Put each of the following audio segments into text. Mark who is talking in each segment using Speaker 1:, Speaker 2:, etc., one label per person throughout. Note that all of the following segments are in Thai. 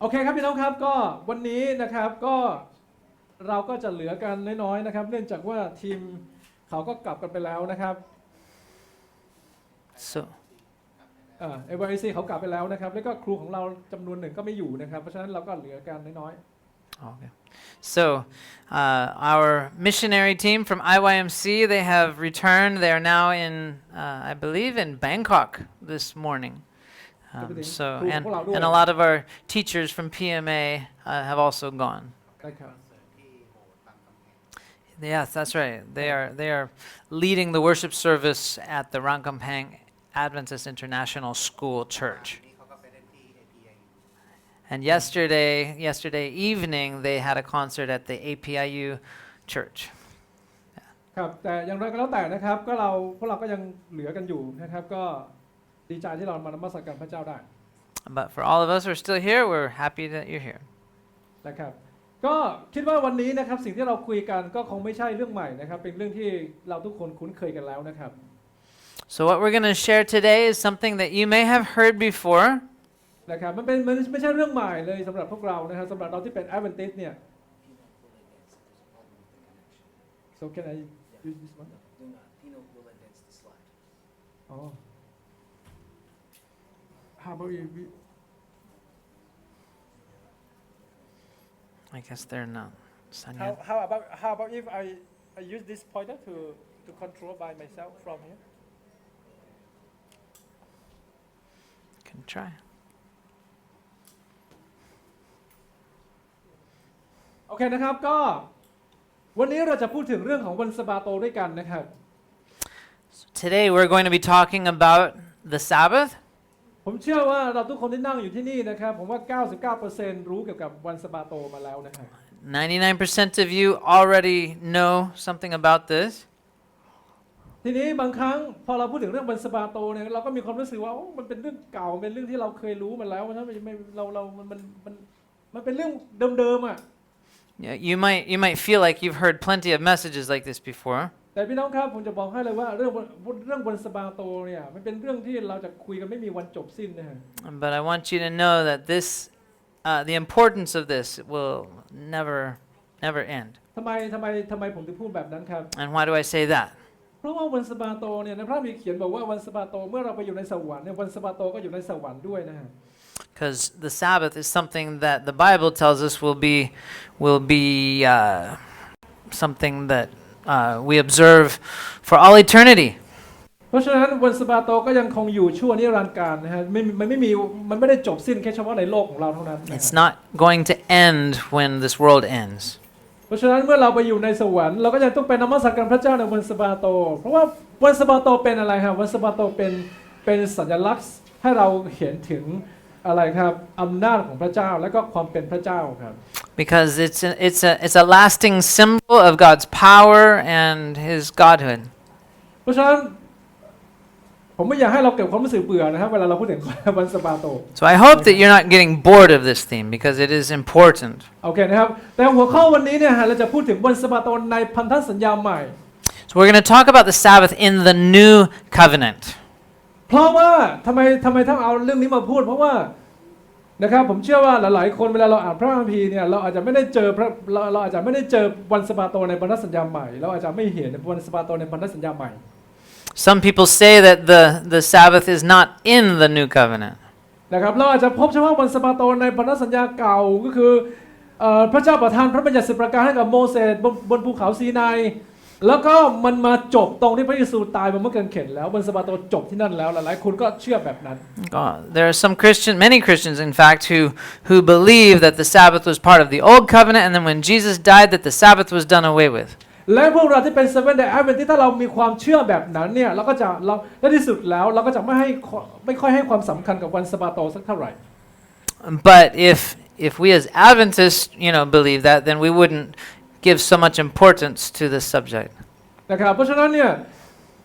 Speaker 1: โอเคครับพี่น้องครับก็วันนี้นะครับก็เราก็จะเหลือกันน้อยๆนะครับเนื่องจากว่าทีมเขาก็กลับกันไปแล้วนะครับ
Speaker 2: So
Speaker 1: AYC เขากลับไปแล้วนะครับแล้วก็ครูของเราจำนวนหนึ่งก็ไม่อยู่นะครับเพราะฉะนั้นเราก็เหลือกันน้อย
Speaker 2: Okay. So, our missionary team from IYMC, they have returned. They are now in, I believe, in Bangkok this morning. And a lot of our teachers from PMA have also gone.
Speaker 1: ๆนะครับ
Speaker 2: Yes, that's right. They are leading the worship service at the Rangkampang Adventist International School Church. And yesterday evening, they had a concert at the APIU church.
Speaker 1: ครับแต่อย่างไรก็แล้วแต่นะครับก็พวกเราก็ยังเหลือกันอยู่นะครับก็ดีใจที่เรามานมัสการพระเจ้าได้
Speaker 2: But for all of us who are still here, we're happy that you're here.
Speaker 1: นะครับก็คิดว่าวันนี้นะครับสิ่งที่เราคุยกันก็คงไม่ใช่เรื่องใหม่นะครับเป็นเรื่องที่เราทุกคนคุ้นเคยกันแล้วนะครับ
Speaker 2: So what we're going to share today is something that you may have heard before.
Speaker 1: นะครับมันไม่ใช่เรื่องใหม่เลยสำหรับพวกเรานะครับสำหรับเราที่เป็น Adventist เนี่ย So can I use this one? Oh. How about you?
Speaker 2: I guess they're not.
Speaker 1: How about if I use this pointer to control by myself from here?
Speaker 2: Can try.
Speaker 1: โอเคนะครับก็วันนี้เราจะพูดถึงเรื่องของวันสะบาโตด้วยกันนะครับ
Speaker 2: Today we're going to be talking about the Sabbath.
Speaker 1: ผมเชื่อว่าเราทุกคนที่นั่งอยู่ที่นี่นะครับผมว่า 99% รู้เกี่ยวกับวันสะบาโตมาแล้วนะครับ
Speaker 2: 99% of you already know something about this.
Speaker 1: ทีนี้บางครั้งพอเราพูดถึงเรื่องวันสะบาโตเนี่ยเราก็มีความรู้สึกว่ามันเป็นเรื่องเก่าเป็นเรื่องที่เราเคยรู้มาแล้วนะมันเป็นเรื่องเดิมๆอ่ะ
Speaker 2: Yeah, you might feel like you've heard plenty of messages like this before.
Speaker 1: แต่พี่น้องครับผมจะบอกให้เลยว่าเรื่องวันสะบาโตเนี่ยมันเป็นเรื่องที่เราจะคุยกันไม่มีวันจบสิ้นนะฮะ
Speaker 2: But I want you to know that the importance of this will never end.
Speaker 1: ทำไมผมถึงพูดแบบนั้นครับ
Speaker 2: And why do I say that?
Speaker 1: เพราะว่าวันสะบาโตเนี่ยในพระคัมภีร์เขียนบอกว่าวันสะบาโตเมื่อเราไปอยู่ในสวรรค์เนี่ยวันสะบาโตก็อยู่ในสวรรค์ด้วยนะฮะ
Speaker 2: Because the Sabbath is something that the Bible tells us will be something that we observe for all eternity.
Speaker 1: เพราะฉะนั้นวันสะบาโตก็ยังคงอยู่ชั่วนิรันดร์กาลนะฮะมันไม่ได้จบสิ้นแค่เฉพาะในโลกของเราเท่านั้น
Speaker 2: It's not going to end when this world ends.
Speaker 1: เพราะฉะนั้นเมื่อเราไปอยู่ในสวรรค์เราก็ยังต้องไปนมัสการพระเจ้าในวันสะบาโตเพราะว่าวันสะบาโตเป็นอะไรครับวันสะบาโตเป็นสัญลักษณ์ให้เราเห็นถึงอะไรครับอำนาจของพระเจ้าและก็ความเป็นพระเจ้าครับ
Speaker 2: Because it's a lasting symbol of God's power and His Godhood.
Speaker 1: เพราะฉะนั้นผมไม่อยากให้เราเก็บความรู้สึกเบื่อนะครับเวลาเราพูดถึงวันสะบาโต
Speaker 2: So I hope that you're not getting bored of this theme because it is important.
Speaker 1: โอเคนะครับแต่หัวข้อวันนี้เนี่ยเราจะพูดถึงวันสะบาโตในพันธสัญญาใหม่
Speaker 2: So we're going to talk about the Sabbath in the New Covenant.
Speaker 1: เพราะว่าทำไมต้องเอาเรื่องนี้มาพูดเพราะว่านะครับผมเชื่อว่าหลายๆคนเวลาเราอ่านพระคัมภีร์เนี่ยเราอาจจะไม่ได้เจอเราอาจจะไม่ได้เจอวันสะบาโตในพันธสัญญาใหม่เราอาจจะไม่เห็นวันสะบาโตในพันธสัญญาใหม่
Speaker 2: Some people say that the Sabbath is not in the New Covenant.
Speaker 1: นะครับเราอาจจะพบเฉพาะวันสะบาโตในพันธสัญญาเก่าก็คือพระเจ้าประทานพระบัญญัติ10ประการให้กับโมเสสบนภูเขาซีนายแล้วก็มันมาจบตรงที่พระเยซูตายบนไม้กางเขนแล้ววันสะบาโตจบที่นั่นแล้วหลายๆคนก็เชื่อแบบนั้น
Speaker 2: There are many Christians in fact who believe that the Sabbath was part of the old covenant and then when Jesus died that the Sabbath was done away with.
Speaker 1: และพวกเราที่เป็น Seventh Day Adventist ถ้าเรามีความเชื่อแบบนั้นเนี่ยเราในที่สุดแล้วเราก็จะไม่ค่อยให้ความสำคัญกับวันสะบาโตสักเท่าไหร่
Speaker 2: But if we as Adventists believe that then we wouldn't give so much importance to this subject.
Speaker 1: นะครับเพราะฉะนั้นเนี่ย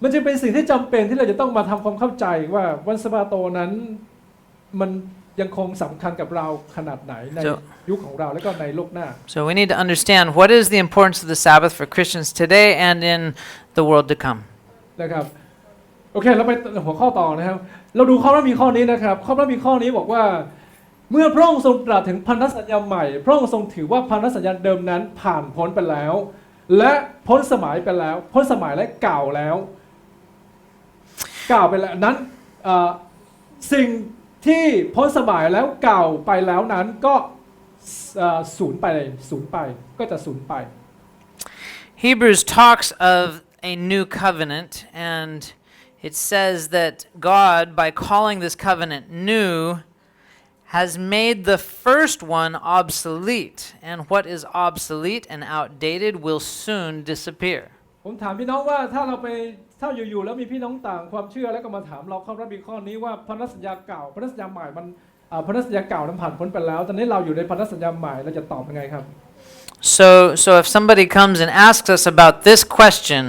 Speaker 1: มันจึงเป็นสิ่งที่จำเป็นที่เราจะต้องมาทำความเข้าใจว่าวันสะบาโตนั้นมันยังคงสำคัญกับเราขนาดไหนในยุคของเราและก็ในโลกหน้า
Speaker 2: So we need to understand what is the importance of the Sabbath for Christians today and in the world to come.
Speaker 1: นะครับโอเคเราไปหัวข้อต่อนะครับเราดูข้อพระคัมภีร์ข้อนี้นะครับข้อพระคัมภีร์ข้อนี้บอกว่า เมื่อพระองค์ทรงตรัสถึงพันธสัญญาใหม่พระองค์ทรงถือว่าพันธสัญญาเดิมนั้นผ่านพ้นไปแล้วและพ้นสมัยไปแล้วพ้นสมัยและเก่าแล้วไปแล้วนั้นสิ่งที่พ้นสมัยแล้วเก่าไปแล้วนั้นก็สูญไปก็จะสูญไป
Speaker 2: Hebrews talks of a new covenant, and it says that God, by calling this covenant new, has made the first one obsolete, and what is obsolete and outdated will soon disappear.
Speaker 1: ผมถามพี่น้องว่าถ้าอยู่ๆแล้วมีพี่น้องต่างความเชื่อแล้วก็มาถามเราข้อรับมีข้อนี้ว่าพันธสัญญาเก่าพันธสัญญาใหม่มันพันธสัญญาเก่านั้นผ่านพ้นไปแล้วตอนนี้เราอยู่ในพันธสัญญาใหม่เราจะตอบยังไงครับ
Speaker 2: So if somebody comes and asks us about this question,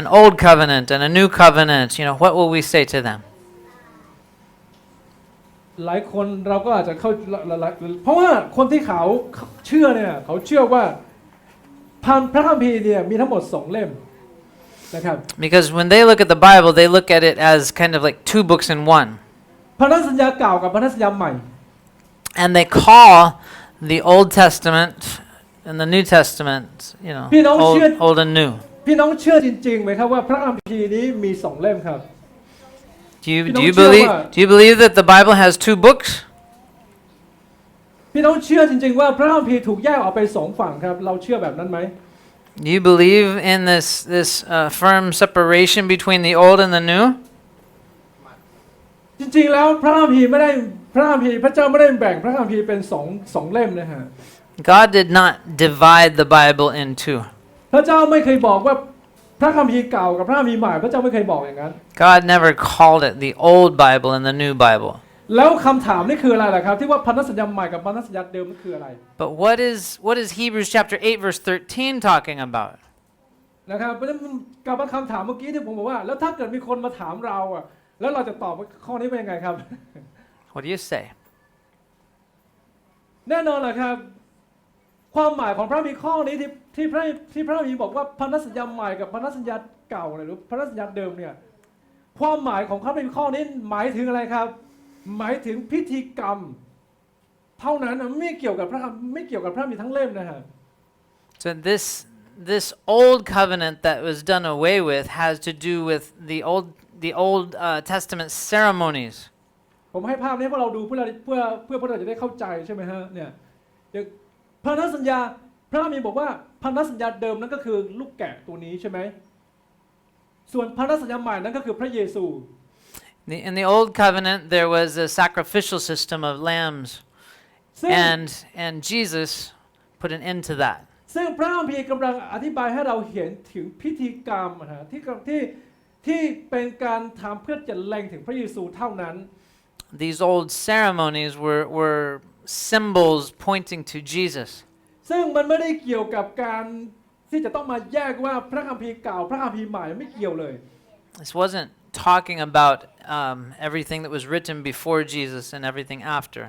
Speaker 2: an old covenant and a new covenant, what will we say to them?
Speaker 1: หลายคนเราก็อาจจะเข้าเพราะว่าคนที่เขาเชื่อเนี่ยเขาเชื่อว่าพระคัมภีร์เนี่ยมีทั้งหมด2เล่มนะครับ
Speaker 2: Because when they look at the Bible, they look at it as kind of like two books in one.
Speaker 1: พันธสัญญาเก่ากับพันธสัญญาใหม่
Speaker 2: And they call the Old Testament and the New Testament, old and new.
Speaker 1: พี่น้องเชื่อจริงๆไหมครับว่าพระคัมภีร์นี้มี2เล่มครับ
Speaker 2: Do you believe that the Bible has two books?
Speaker 1: พี่น้องเชื่อจริงๆว่าพระคัมภีร์ถูกแยกออกไป2ฝั่งครับเราเชื่อแบบนั้นไหม
Speaker 2: Do you believe in this firm separation between the old and the new?
Speaker 1: จริงๆแล้วพระคัมภีร์พระเจ้าไม่ได้แบ่งพระคัมภีร์เป็น2เล่มนะฮะ
Speaker 2: God did not divide the Bible in two.
Speaker 1: พระเจ้าไม่เคยบอกว่าพระคัมภีร์เก่ากับพระคัมภีร์ใหม่พระเจ้าไม่เคยบอกอย่างนั้น
Speaker 2: God never called it the old Bible and the new Bible.
Speaker 1: แล้วคำถามนี่คืออะไรล่ะครับที่ว่าพันธสัญญาใหม่กับพันธสัญญาเดิมนั่นคืออะไร
Speaker 2: But what is Hebrews chapter 8 verse 13 talking about?
Speaker 1: นะครับเพราะฉะนั้นกลับมาคำถามเมื่อกี้ที่ผมบอกว่าแล้วถ้าเกิดมีคนมาถามเราอ่ะแล้วเราจะตอบข้อนี้เป็นยังไงครับ
Speaker 2: What do you say?
Speaker 1: แน่นอนแหละครับความหมายของพระคัมภีร์ข้อนี้ที่พระคัมภีร์บอกว่าพันธสัญญาใหม่กับพันธสัญญาเก่าหรือพันธสัญญาเดิมเนี่ยความหมายของพระคัมภีร์ข้อนี้หมายถึงอะไรครับหมายถึงพิธีกรรมเท่านั้นไม่เกี่ยวกับพระคัมภีร์ทั้งเล่มนะฮะ
Speaker 2: So this old covenant that was done away with has to do with the old Testament ceremonies.
Speaker 1: ผมให้ภาพนี้พวกเราดูเพื่อพวกเราจะได้เข้าใจใช่ไหมฮะเนี่ยพันธสัญญาพระคัมภีร์บอกว่าพันธสัญญาเดิมนั้นก็คือลูกแกะตัวนี้ใช่ไหมส่วนพันธสัญญาใหม่นั้นก็คือพระเยซู
Speaker 2: In the old covenant there was a sacrificial system of lambs and Jesus put an end to that.
Speaker 1: ซึ่งพระคัมภีร์กำลังอธิบายให้เราเห็นถึงพิธีกรรมที่เป็นการทำเพื่อจะแรงถึงพระเยซูเท่านั้น
Speaker 2: These old ceremonies were symbols pointing to Jesus.
Speaker 1: ซึ่งมันไม่ได้เกี่ยวกับการที่จะต้องมาแยกว่าพระคัมภีร์เก่าพระคัมภีร์ใหม่ไม่เกี่ยวเลย
Speaker 2: This wasn't talking about everything that was written before Jesus and everything after.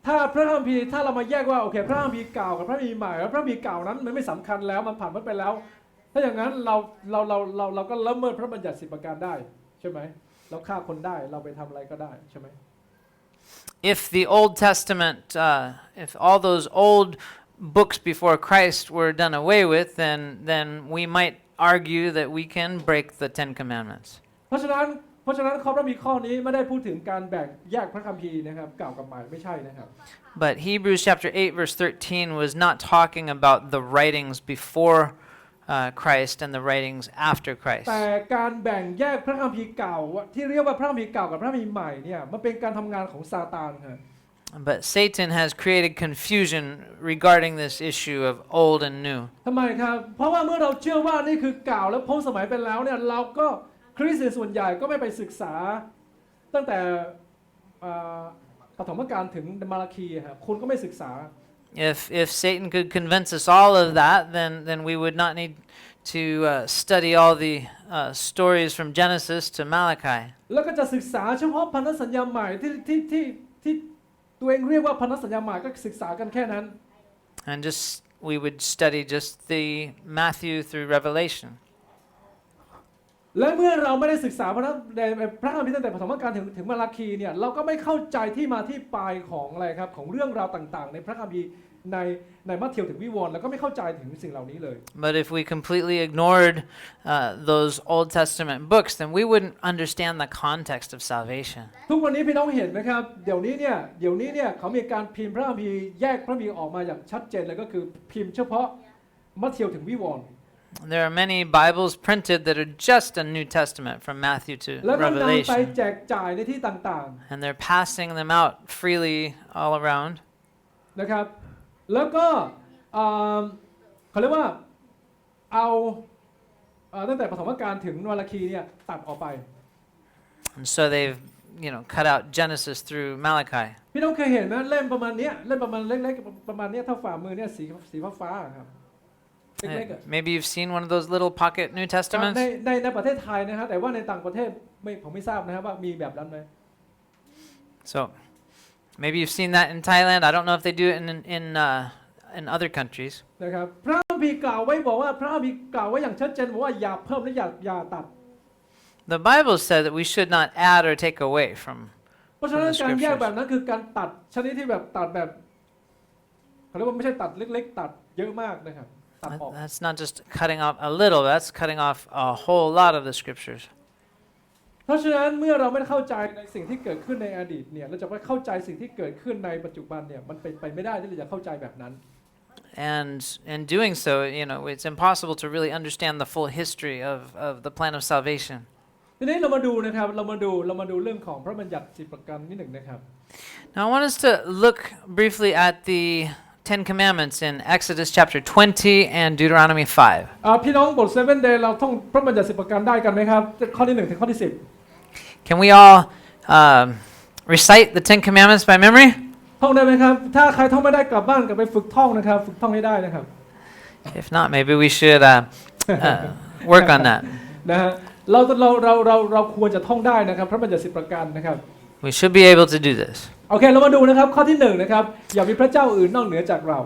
Speaker 1: ถ้าพระคัมภีร์ถ้าเรามาแยกว่าโอเคพระคัมภีร์เก่ากับพระคัมภีร์ใหม่แล้วพระคัมภีร์เก่านั้นมันไม่สำคัญแล้วมันผ่านไปแล้วถ้าอย่างนั้นเราก็ละเมิดพระบัญญัติ10 ประการได้ใช่ไหมเราฆ่าคนได้เราไปทำอะไรก็ได้ใช่ไหม
Speaker 2: If the Old Testament, if all those old books before Christ were done away with, then we might argue that we can break the Ten Commandments.
Speaker 1: เพราะฉะนั้นข้อพระคัมภีร์ข้อนี้ไม่ได้พูดถึงการแบ่งแยกพระคัมภีร์นะครับเก่ากับใหม่ไม่ใช่นะครับ
Speaker 2: But Hebrews chapter 8 verse 13 was not talking about the writings before Christ and the writings after Christ.
Speaker 1: แต่การแบ่งแยกพระคัมภีร์เก่าที่เรียกว่าพระคัมภีร์เก่ากับพระคัมภีร์ใหม่เนี่ยมันเป็นการทำงานของซาตานครับ
Speaker 2: But Satan has created confusion regarding this issue of old and new.
Speaker 1: ทำไมครับเพราะว่าเมื่อเราเชื่อว่านี่คือเก่าแล้วพ้นสมัยไปแล้วเนี่ยเราก็คริสเตียนส่วนใหญ่ก็ไม่ไปศึกษาตั้งแต่ปฐมกาลถึงมาราคีครับคุณก็ไม่ศึกษา
Speaker 2: If Satan could convince us all of that, then we would not need to study all the stories from Genesis to Malachi.
Speaker 1: แล้วก็จะศึกษาเฉพาะพันธสัญญาใหม่ที่ตัวเองเรียกว่าพันธสัญญาใหม่ก็ศึกษากันแค่นั้น
Speaker 2: And we would study just the Matthew through Revelation.
Speaker 1: และเมื่อเราไม่ได้ศึกษาพระคัมภีร์ตั้งแต่ปฐมกาลถึงมาราคีเนี่ยเราก็ไม่เข้าใจที่มาที่ไปของอะไรครับของเรื่องราวต่างๆในพระคัมภีร์ในมัทธิวถึงวิวรณ์แล้วก็ไม่เข้าใจถึงสิ่งเหล่านี้เลย
Speaker 2: But if we completely ignored those Old Testament books, then we wouldn't understand the context of salvation.
Speaker 1: ทุกวันนี้พี่น้องเห็นไหมครับเดี๋ยวนี้เนี่ยเขามีการพิมพ์พระคัมภีร์แยกพระคัมภีร์ออกมาอย่างชัดเจนเลยก็คือพิมพ์เฉพาะมัทธิวถึงวิวรณ์
Speaker 2: There are many Bibles printed that are just a New Testament from Matthew to
Speaker 1: แล้วก็นำไป
Speaker 2: Revelation,
Speaker 1: แจกจ่ายในที่ต่างๆ
Speaker 2: and they're passing them out freely all around.
Speaker 1: นะครับแล้วก็เขาเรียกว่าเอาตั้งแต่ปฐมกาลถึงมาราคีเนี่ยตัดออกไป
Speaker 2: And so they've, cut out Genesis through Malachi.
Speaker 1: พี่น้องเคยเห็นไหมเล่มประมาณเนี้ยเล่มประมาณเล็กๆประมาณเนี้ยเท่าฝ่ามือเนี่ยสีฟ้าๆครับเล็กๆ
Speaker 2: Maybe you've seen one of those little pocket New Testaments.
Speaker 1: ในประเทศไทยนะฮะแต่ว่าในต่างประเทศผมไม่ทราบนะครับว่ามีแบบนั้นไหม
Speaker 2: So maybe you've seen that in Thailand. I don't know if they do it in other countries.
Speaker 1: นะครับพระคัมภีร์กล่าวไว้บอกว่าพระคัมภีร์กล่าวไว้อย่างชัดเจนบอกว่าอย่าเพิ่มและอย่าตัด
Speaker 2: The Bible said that we should not add or take away from
Speaker 1: เพราะฉะนั้น
Speaker 2: the
Speaker 1: การแยกแบบ
Speaker 2: scriptures.
Speaker 1: นั้นคือการตัดชนิดที่แบบตัดแบบเขาเรียกว่าไม่ใช่ตัดเล็กๆตัดเยอะมากนะครับตัดออก
Speaker 2: That's not just cutting off a little, that's cutting off a whole lot of the scriptures.
Speaker 1: เพราะฉะนั้นเมื่อเราไม่เข้าใจในสิ่งที่เกิดขึ้นในอดีตเนี่ยเราจะไปเข้าใจสิ่งที่เกิดขึ้นในปัจจุบันเนี่ยมันเป็นไปไม่ได้ที่เราจะเข้าใจแบบนั้น
Speaker 2: And in doing so, it's impossible to really understand the full history of the plan of salvation.
Speaker 1: ทีนี้เรามาดูนะครับเรามาดูเรื่องของพระบัญญัติ10ประการนิดหนึ่งนะครับ
Speaker 2: Now I want us to look briefly at the Ten Commandments in Exodus chapter 20 and Deuteronomy 5.
Speaker 1: พี่น้องบท7 Day เราท่องพระบัญญัติ10ประการได้กันไหมครับข้อที่1ถึงข้อที่10
Speaker 2: Can we all recite the Ten Commandments by memory?
Speaker 1: ท่องได้ไหมครับถ้าใครท่องไม่ได้กลับบ้านกลับไปฝึกท่องนะครับฝึกท่องให้ได้นะครับ
Speaker 2: If not, maybe we should work on that.
Speaker 1: นะฮะเราควรจะท่องได้นะครับพระบัญญัติ10ประการนะครับ
Speaker 2: We should be able to do this.
Speaker 1: โอเคเรามาดูนะครับข้อที่1นะครับอย่ามีพระเจ้าอื่นนอกเหนือจากเรา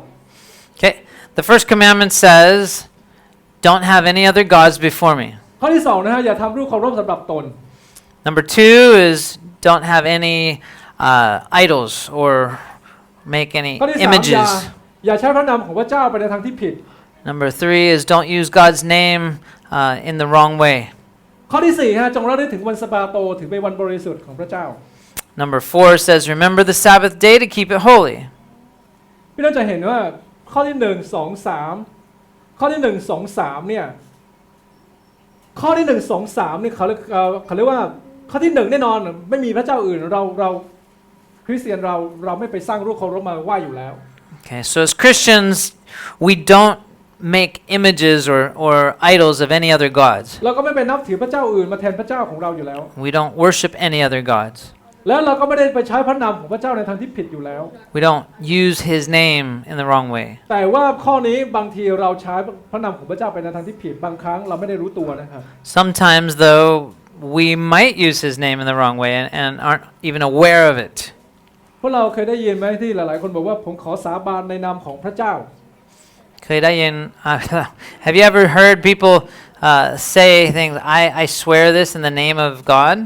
Speaker 2: Okay, the first commandment says, "Don't have any other gods before me."
Speaker 1: ข้อที่2นะฮะอย่าทำรูปเคารพสำหรับตน
Speaker 2: Number 2 is don't have any idols or make any
Speaker 1: ข้อที่3
Speaker 2: images.
Speaker 1: อย่าใช้พระนามของพระเจ้าไปในทางที่ผิด
Speaker 2: Number 3 is don't use God's name in the wrong way.
Speaker 1: ข้อที่4ฮะจงระลึกถึงวันสะบาโตถือเป็นวันบริสุทธิ์ของพระเจ้า
Speaker 2: Number 4 says remember the Sabbath day to keep it holy.
Speaker 1: พี่น้องจะเห็นว่าข้อที่1 2 3ข้อที่1 2 3เนี่ยข้อที่1 2 3นี่เขาเรียกว่าข้อที่1แน่นอนไม่มีพระเจ้าอื่นเราคริสเตียนเราไม่ไปสร้างรูปเคารพมาไหว้อยู่แล้ว
Speaker 2: Okay, so as Christians we don't make images or idols of any other gods.
Speaker 1: เราก็ไม่ไปนับถือพระเจ้าอื่นมาแทนพระเจ้าของเราอยู่แล้ว
Speaker 2: We don't worship any other gods.
Speaker 1: แล้วเราก็ไม่ได้ไปใช้พระนามของพระเจ้าในทางที่ผิดอยู่แล้ว
Speaker 2: We don't use his name in the wrong way.
Speaker 1: แต่ว่าข้อนี้บางทีเราใช้พระนามของพระเจ้าไปในทางที่ผิดบางครั้งเราไม่ได้รู้ตัวนะครับ
Speaker 2: Sometimes though we might use his name in the wrong way and aren't even aware of it.
Speaker 1: พวกเราเคยได้ยินไหมที่หลายๆคนบอกว่าผมขอสาบานในนามของพระเจ้า
Speaker 2: Have you ever heard people say things, I swear this in the name of God?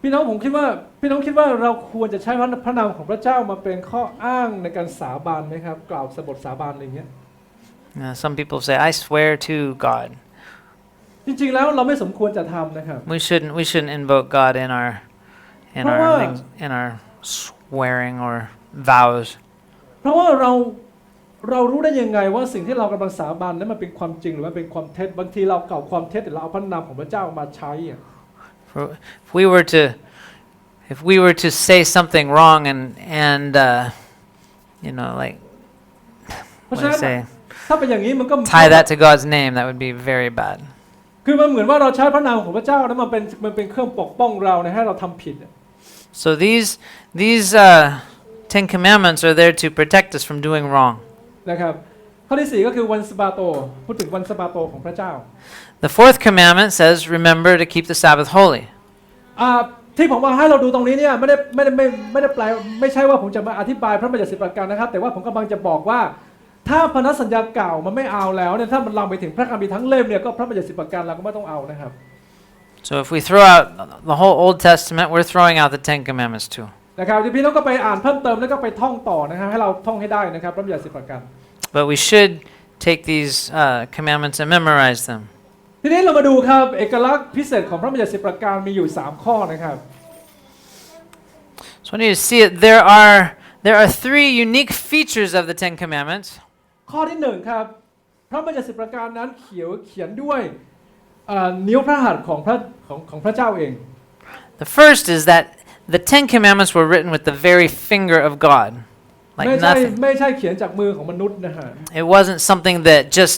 Speaker 1: พี่น้องคิดว่าเราควรจะใช้พระนามของพระเจ้ามาเป็นข้ออ้างในการสาบานไหมครับกล่าวบทสาบานอะไรอย่างเงี้ย
Speaker 2: Some people say, I swear to God.
Speaker 1: จริงๆแล้วเราไม่สมควรจะทำนะครับ
Speaker 2: We shouldn't invoke God in our swearing or vows.
Speaker 1: เพราะว่าเรารู้ได้ยังไงว่าสิ่งที่เรากำลังสาบานนั้นมันเป็นความจริงหรือมันเป็นความเท็จบางทีเรากล่าวความเท็จแต่เราเอาพระนามของพระเจ้ามาใช้อ่ะ
Speaker 2: If we were to say something wrong and like what do you say,
Speaker 1: ถ้าเป็นอย่างนี้มันก็
Speaker 2: tie that to God's name, that would be very bad.
Speaker 1: คือมันเหมือนว่าเราใช้พระนามของพระเจ้าแล้วมันเป็นเครื่องปกป้องเราในให้เราทำผิด
Speaker 2: So these Ten Commandments are there to protect us from doing wrong.
Speaker 1: นะครับข้อที่4ก็คือวันสะบาโตพูดถึงวันสะบาโตของพระเจ้า
Speaker 2: The fourth commandment says, remember to keep the Sabbath holy.
Speaker 1: ที่ผมมาให้เราดูตรงนี้เนี่ยไม่ได้แปลไม่ใช่ว่าผมจะมาอธิบายพระบัญญัติ10ประการนะครับแต่ว่าผมกำลังจะบอกว่า ถ้าพันธสัญญาเก่ามันไม่เอาแล้วเนี่ยถ้ามันลามไปถึงพระคัมภีร์ทั้งเล่มเนี่ยก็พระบัญญัติ10ประการเราก็ไม่ต้องเอานะครับ
Speaker 2: So if we throw out the whole Old Testament, we're throwing out the Ten Commandments too.
Speaker 1: นะครับที่พี่น้องก็ไปอ่านเพิ่มเติมแล้วก็ไปท่องต่อนะครับให้เราท่องให้ได้นะครับพระบัญญัติ10ประการ
Speaker 2: But we should take these commandments and memorize them.
Speaker 1: ทีนี้เรามาดูครับเอกลักษณ์พิเศษของพระบัญญัติ10ประการมีอยู่3ข้อนะครับ
Speaker 2: So when you see it, there are three unique features of the Ten Commandments.
Speaker 1: ข้อที่1ครับพระบัญญัติ10ประการนั้นเขียนด้วยนิ้วพระหัตถ์ของพระเจ้าเอง
Speaker 2: The first is that the Ten Commandments were written with the very finger of God, like
Speaker 1: ไม่ใช่
Speaker 2: nothing.
Speaker 1: เขียนจากมือของมนุษย์นะฮะ
Speaker 2: It wasn't something that just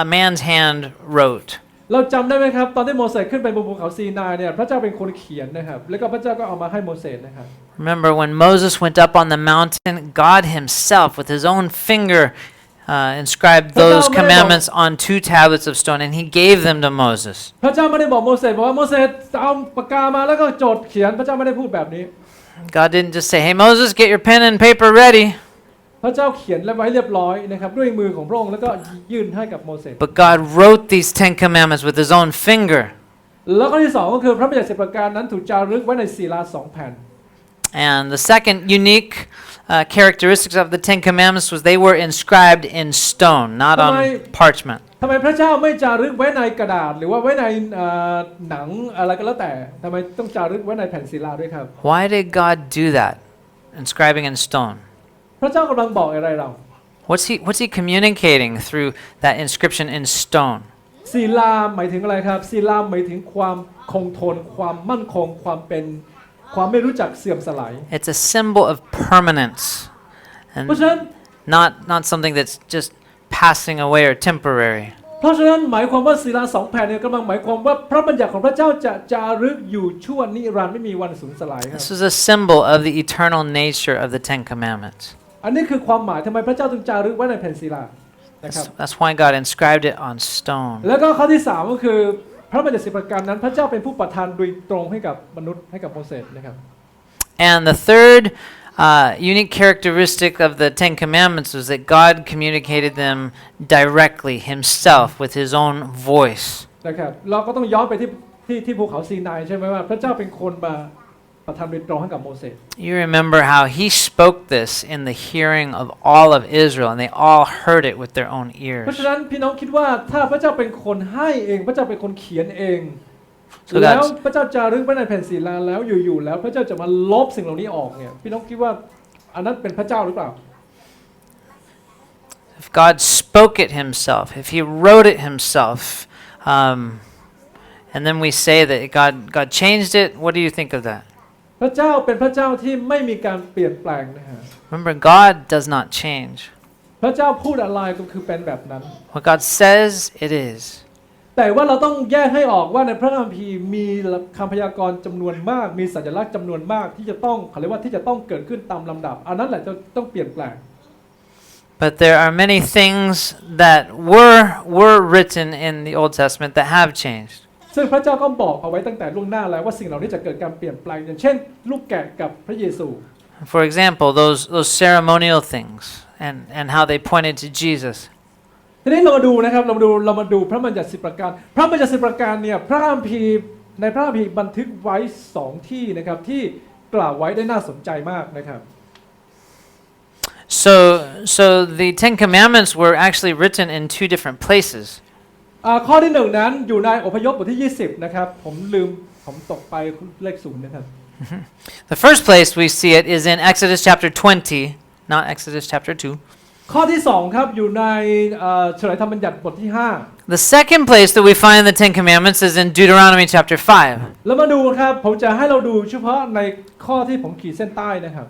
Speaker 2: a man's hand wrote.
Speaker 1: เราจำได้ไหมครับตอนที่โมเสสขึ้นไปบนภูเขาซีนายเนี่ยพระเจ้าเป็นคนเขียนนะครับแล้วก็พระเจ้าก็เอามาให้โมเสสนะครับ
Speaker 2: Remember when Moses went up on the mountain, God himself with his own finger inscribed those commandments on 2 tablets of stone and he gave them to Moses.
Speaker 1: พระเจ้าไม่ได้บอกโมเสสบอกว่าโมเสสเอาปากกามาแล้วก็จดเขียนพระเจ้าไม่ได้พูดแบบนี้
Speaker 2: God didn't just say, "Hey Moses, get your pen and paper ready."
Speaker 1: พระเจ้าเขียนไว้เรียบร้อยนะครับด้วยมือของพระองค์แล้วก็ยื่นให้กับโมเสส
Speaker 2: But God wrote these 10 commandments with his own finger.
Speaker 1: แล้วก็ที่2ก็คือพระบัญญัติ10ประการนั้นถูกจารึกไว้ในศิลา2แผ่น
Speaker 2: And the second unique characteristics of the 10 commandments was they were inscribed in stone, not on parchment.
Speaker 1: ทำไมพระเจ้าไม่จารึกไว้ในกระดาษหรือว่าไว้ในหนังอะไรก็แล้วแต่ทำไมต้องจารึกไว้ในแผ่นศิลาด้วยครับ
Speaker 2: Why did God do that? Inscribing in stone.
Speaker 1: พระเจ้ากำลังบอกอะไรเรา
Speaker 2: What's he communicating through that inscription in stone?
Speaker 1: ศิลาหมายถึงอะไรครับศิลาหมายถึงความคงทนความมั่นคงความไม่รู้จักเสื่อมสลาย
Speaker 2: It's a symbol of permanence, and
Speaker 1: เพราะฉะนั้น
Speaker 2: not something that's just passing away or temporary.
Speaker 1: เพราะฉะนั้นหมายความว่าศิลา2แผ่นเนี่ยกำลังหมายความว่าพระบัญญัติของพระเจ้าจะจารึกอยู่ชั่วนิรันดร์ไม่มีวันสูญสลายครับ
Speaker 2: This is a symbol of the eternal nature of the 10 commandments.
Speaker 1: อันนี้คือความหมายทำไมพระเจ้าถึงจารึกไว้ในแผ่นศิลานะครับ
Speaker 2: That's why God inscribed it on stone.
Speaker 1: แล้วก็ข้อที่3ก็คือพระบัญญัติ10ประการนั้นพระเจ้าเป็นผู้ประทานโดยตรงให้กับมนุษย์ให้กับโมเสสนะครับ
Speaker 2: And the third unique characteristic of the 10 commandments was that God communicated them directly himself with his own voice.
Speaker 1: นะครับเราก็ต้องย้อนไปที่ภูเขาซีนายใช่ไหมว่าพระเจ้าเป็นคนมาประทานโดยตรงให้กับโมเสส
Speaker 2: You remember how he spoke this in the hearing of all of Israel, and they all heard it with their own
Speaker 1: เพราะ
Speaker 2: ears.
Speaker 1: ฉะนั้นพี่น้องคิดว่าถ้าพระเจ้าเป็นคนให้เองพระเจ้าเป็นคนเขียนเอง
Speaker 2: So
Speaker 1: แล้ว
Speaker 2: that's
Speaker 1: พระเจ้าจารึกไว้ในแผ่นศิลาแล้วอยู่ๆแล้วพระเจ้าจะมาลบสิ่งเหล่านี้ออกเนี่ยพี่น้องคิดว่าอันนั้นเป็นพระเจ้าหรือเปล่า
Speaker 2: if God spoke it himself, if he wrote it himself, and then we say that God changed it, what do you think of that?
Speaker 1: พระเจ้าเป็นพระเจ้าที่ไม่มีการเปลี่ยนแปลงนะฮะ
Speaker 2: Remember, God does not change.
Speaker 1: พระเจ้าพูดอะไรก็คือเป็นแบบนั้น
Speaker 2: What God says, it is.
Speaker 1: แต่ว่าเราต้องแยกให้ออกว่าในพระคัมภีร์มีคำพยากรณ์จำนวนมากมีสัญลักษณ์จำนวนมากที่จะต้องเขาเรียกว่าที่จะต้องเกิดขึ้นตามลำดับอันนั้นแหละจะต้องเปลี่ยนแปลง
Speaker 2: But there are many things that were written in the Old Testament that have changed.
Speaker 1: ซึ่งพระเจ้าก็บอกเอาไว้ตั้งแต่ล่วงหน้าแล้วว่าสิ่งเหล่านี้จะเกิดการเปลี่ยนแปลงอย่างเช่นลูกแกะกับพระเยซู
Speaker 2: For example, those ceremonial things and how they pointed to Jesus.
Speaker 1: ทีนี้เรามาดูนะครับเรามาดูพระบัญญัติ10ประการพระบัญญัติ10ประการเนี่ยพระคัมภีร์ในพระคัมภีร์บันทึกไว้2ที่นะครับที่กล่าวไว้ได้น่าสนใจมากนะครับ
Speaker 2: So the 10 commandments were actually written in 2 different places.
Speaker 1: ข้อที่1นั้นอยู่ในอพยพบทที่20นะครับผมตกไปเลข0นะครับ
Speaker 2: The first place we see it is in Exodus chapter 20, not Exodus chapter 2.
Speaker 1: ข้อที่2ครับอยู่ในเฉลยธรรมบัญญัติบทที่5
Speaker 2: The second place that we find the 10 commandments is in Deuteronomy chapter 5.
Speaker 1: แล้วมาดูครับผมจะให้เราดูเฉพาะในข้อที่ผมขีดเส้นใต้นะครับ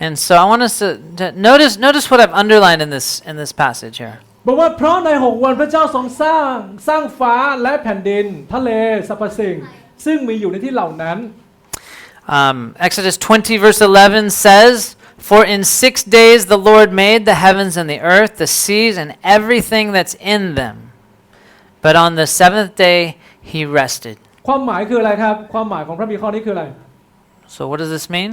Speaker 2: And so I want us to notice what I've underlined in this passage here.
Speaker 1: บอกว่าเพราะใน6วันพระเจ้าทรงสร้างฟ้าและแผ่นดินทะเลสรรพสิ่งซึ่งมีอยู่ในที่เหล่านั้น
Speaker 2: Exodus 20 verse 11 says, "For in 6 days the Lord made the heavens and the earth, the seas and everything that's in them. But on the 7th day he rested."
Speaker 1: ความหมายคืออะไรครับความหมายของพระบิดาข้อนี้คืออะไร
Speaker 2: So what does this mean?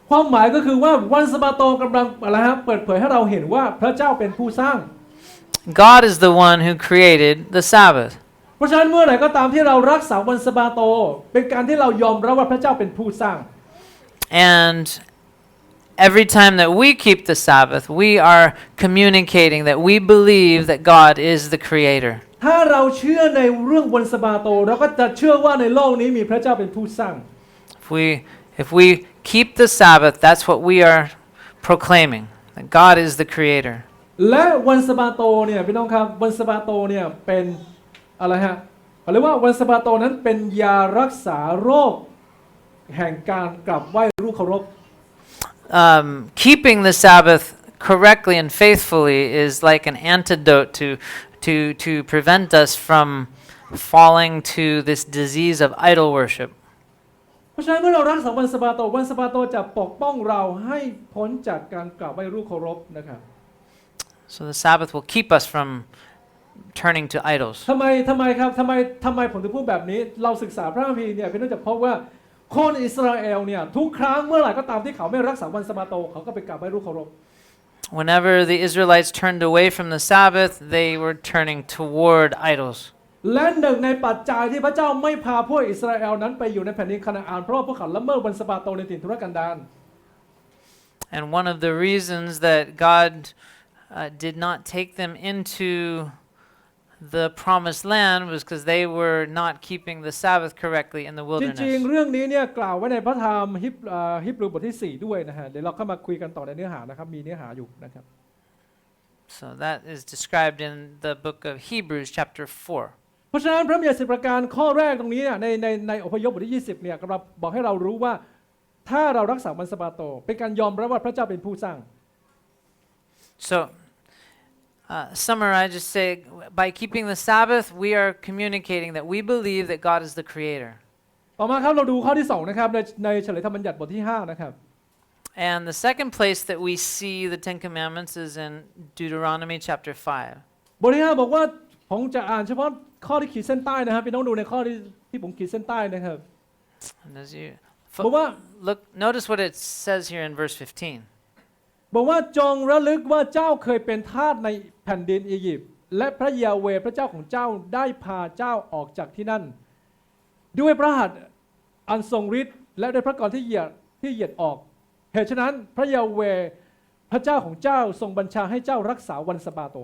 Speaker 1: ความหมายก็คือว่าวันสะบาโตกำลังอะไรฮะเปิดเผยให้เราเห็นว่าพระเจ้าเป็นผู้สร้าง
Speaker 2: God is the one who created the Sabbath.
Speaker 1: เพราะฉะนั้นเมื่อไหร่ก็ตามที่เรารักษาวันสะบาโตเป็นการที่เรายอมรับว่าพระเจ้าเป็นผู้สร้าง
Speaker 2: And every time that we keep the Sabbath, we are communicating that we believe that God is the creator.
Speaker 1: ถ้าเราเชื่อในเรื่องวันสะบาโตเราก็จะเชื่อว่าในโลกนี้มีพระเจ้าเป็นผู้สร้าง
Speaker 2: If we keep the Sabbath, that's what we are proclaiming, that God is the creator.
Speaker 1: และวันสะบาโตเนี่ยพี่น้องครับวันสะบาโตเนี่ยเป็นอะไรฮะหรือว่าวันสะบาโตนั้นเป็นยารักษาโรคแห่งการกลับไหว้รูปเคารพ
Speaker 2: Keeping the Sabbath correctly and faithfully is like an antidote to prevent us from falling to this disease of idol worship.
Speaker 1: เพราะฉะนั้นเมื่อเรารักษาวันสะบาโตวันสะบาโตจะปกป้องเราให้พ้นจากการกราบไหว้รูปเคารพนะครับ
Speaker 2: So the Sabbath will keep us from turning to idols.
Speaker 1: ทำไมครับทำไมผมถึงพูดแบบนี้เราศึกษาพระคัมภีร์เนี่ยพี่น้องจะพบว่าคนอิสราเอลเนี่ยทุกครั้งเมื่อไหร่ก็ตามที่เขาไม่รักษาวันสะบาโตเขาก็ไปกราบไหว้รูปเคารพ
Speaker 2: Whenever the Israelites turned away from the Sabbath, they were turning toward idols.
Speaker 1: และหนึ่งในปัจจัยที่พระเจ้าไม่พาพวกอิสราเอลนั้นไปอยู่ในแผ่นดินคานาอันเพราะว่าพวกเขาละเมิดวันสะบาโตในถิ่นทุรกันดาร
Speaker 2: And one of the reasons that God did not take them into the promised land was because they were not keeping the Sabbath correctly in the
Speaker 1: จริง
Speaker 2: wilderness.
Speaker 1: ๆเรื่องนี้เนี่ยกล่าวไว้ในพระธรรมฮิบรูบทที่4ด้วยนะฮะเดี๋ยวเราเข้ามาคุยกันต่อในเนื้อหานะครับมีเนื้อหาอยู่นะครับ
Speaker 2: So that is described in the book of Hebrews chapter 4.
Speaker 1: เพราะฉะนั้นพระบัญญัติ10ประการข้อแรกตรงนี้เนี่ยในอพยพบทที่20เนี่ยกำลังบอกให้เรารู้ว่าถ้าเรารักษาวันสะบาโตเป็นการยอมรับว่าพระเจ้าเป็นผู้สร้าง
Speaker 2: So summarize, just say, by keeping the Sabbath, we are communicating that we believe that God is the creator.
Speaker 1: ต่อมาครับเราดูข้อที่2นะครับในเฉลยธรรมบัญญัติบทที่5นะครับ
Speaker 2: And the second place that we see the Ten Commandments is in Deuteronomy chapter 5.
Speaker 1: บทที่5บอกว่าผมจะอ่านเฉพาะข้อที่ขีดเส้นใต้นะครับพี่น้องดูในข้อที่ผมขีดเส้นใต้นะครับ
Speaker 2: And as you
Speaker 1: บอกว่า
Speaker 2: look, notice what it says here in verse 15.
Speaker 1: บอกว่าจงระลึกว่าเจ้าเคยเป็นทาสในแผ่นดินอียิปต์และพระยาเวห์พระเจ้าของเจ้าได้พาเจ้าออกจากที่นั่นด้วยพระหัตถ์อันทรงฤทธิ์และด้วยพระกรที่เหยียดออกเหตุฉะนั้นพระยาเวห์พระเจ้าของเจ้าทรงบัญชาให้เจ้ารักษาวันสะบาโต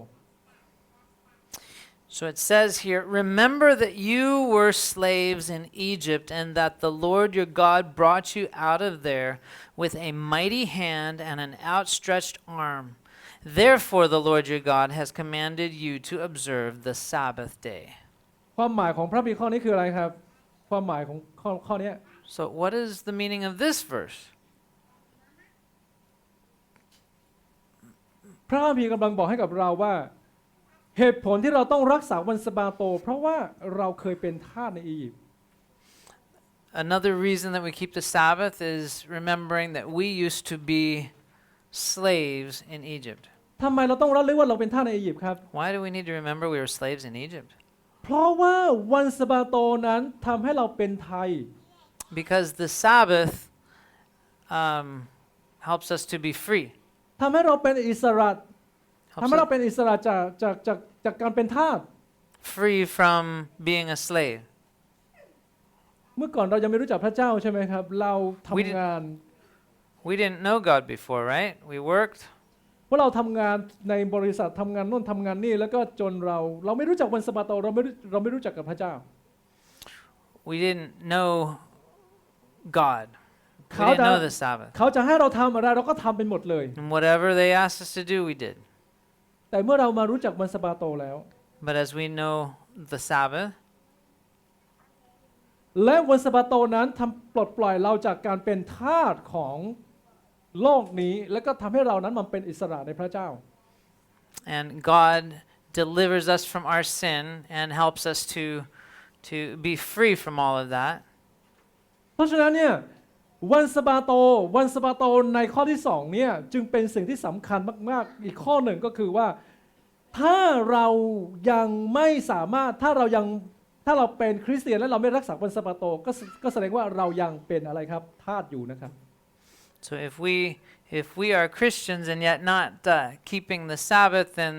Speaker 2: So it says here, remember that you were slaves in Egypt and that the Lord your God brought you out of there with a mighty hand and an outstretched arm. Therefore the Lord your God has commanded you to observe the Sabbath day.
Speaker 1: ความหมายของพระบิดาข้อนี้คืออะไรครับความหมายของข้อนี้
Speaker 2: So what is the meaning of this verse?
Speaker 1: พระบิดากำลังบอกให้กับเราว่าเหตุผลที่เราต้องรักษาวันสะบาโตเพราะว่าเราเคยเป็นทาสในอียิปต์
Speaker 2: Another reason that we keep the Sabbath is remembering that we used to be slaves in Egypt.
Speaker 1: ทำไมเราต้องระลึกว่าเราเป็นทาสในอียิปต์ครับ
Speaker 2: Why do we need to remember we were slaves in Egypt?
Speaker 1: เพราะว่าวันสะบาโตนั้นทำให้เราเป็นไทย
Speaker 2: Because the Sabbath helps us to be free.
Speaker 1: ทำให้เราเป็นอิสระทำให้เราเป็นอิสระจากการเป็นทาส
Speaker 2: Free from being a slave.
Speaker 1: เมื่อก่อนเรายังไม่รู้จักพระเจ้าใช่ไหมครับเราทำงาน
Speaker 2: We didn't know God before, right? We worked.
Speaker 1: เพราะเราทำงานในบริษัททำงานโน่นทำงานนี่แล้วก็จนเราไม่รู้จักวันสะบาโตเราไม่รู้จักกับพระเจ้า
Speaker 2: We didn't know God. We didn't know the Sabbath.
Speaker 1: เขาจะให้เราทำอะไรเราก็ทำเป็นหมดเลย
Speaker 2: And whatever they asked us to do, we did.
Speaker 1: แต่เมื่อเรามารู้จักวันสะบาโตแล้ว
Speaker 2: But as we know the Sabbath,
Speaker 1: และวันสะบาโตนั้นทำปลดปล่อยเราจากการเป็นทาสของโลกนี้แล้วก็ทำให้เรานั้นมันเป็นอิสระในพระเจ้า
Speaker 2: and God delivers us from our sin and helps us to be free from all of that.
Speaker 1: เพราะฉะนั้นเนี่ยวันสะบาโตในข้อที่2เนี่ยจึงเป็นสิ่งที่สำคัญมากๆอีกข้อหนึ่งก็คือว่าถ้าเรายังไม่สามารถถ้าเราเป็นคริสเตียนและเราไม่รักษาวันสะบาโตก็แสดงว่าเรายังเป็นอะไรครับทาสอยู่นะครับ
Speaker 2: So if we are Christians and yet not keeping the Sabbath, then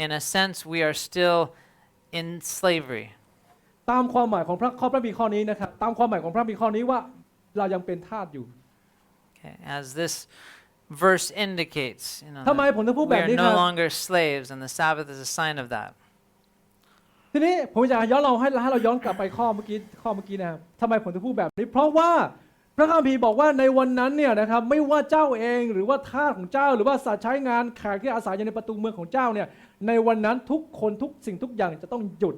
Speaker 2: in a sense we are still in slavery.
Speaker 1: ตามความหมายของข้อพระบิดาข้อนี้นะครับตามความหมายของพระบิดาข้อนี้ว่าเรายังเป็นทาสอยู่
Speaker 2: Okay, as this verse indicates,
Speaker 1: ทำไมผมถึงพูด
Speaker 2: we
Speaker 1: แบบ
Speaker 2: are
Speaker 1: นี้ค
Speaker 2: no
Speaker 1: รับ
Speaker 2: longer slaves, and the Sabbath is a sign of that.
Speaker 1: ทีนี้ผมอยากย้อนให้เราย้อนกลับไปข้อเมื่อกี้นะครับทำไมผมถึงพูดแบบนี้เพราะว่าพระคัมภีร์บอกว่าในวันนั้นเนี่ยนะครับไม่ว่าเจ้าเองหรือว่าทาสของเจ้าหรือว่าสัตว์ใช้งานแขกที่อาศัยอยู่ในประตูเมืองของเจ้าเนี่ยในวันนั้นทุกคนทุกสิ่งทุกอย่างจะต้องหยุด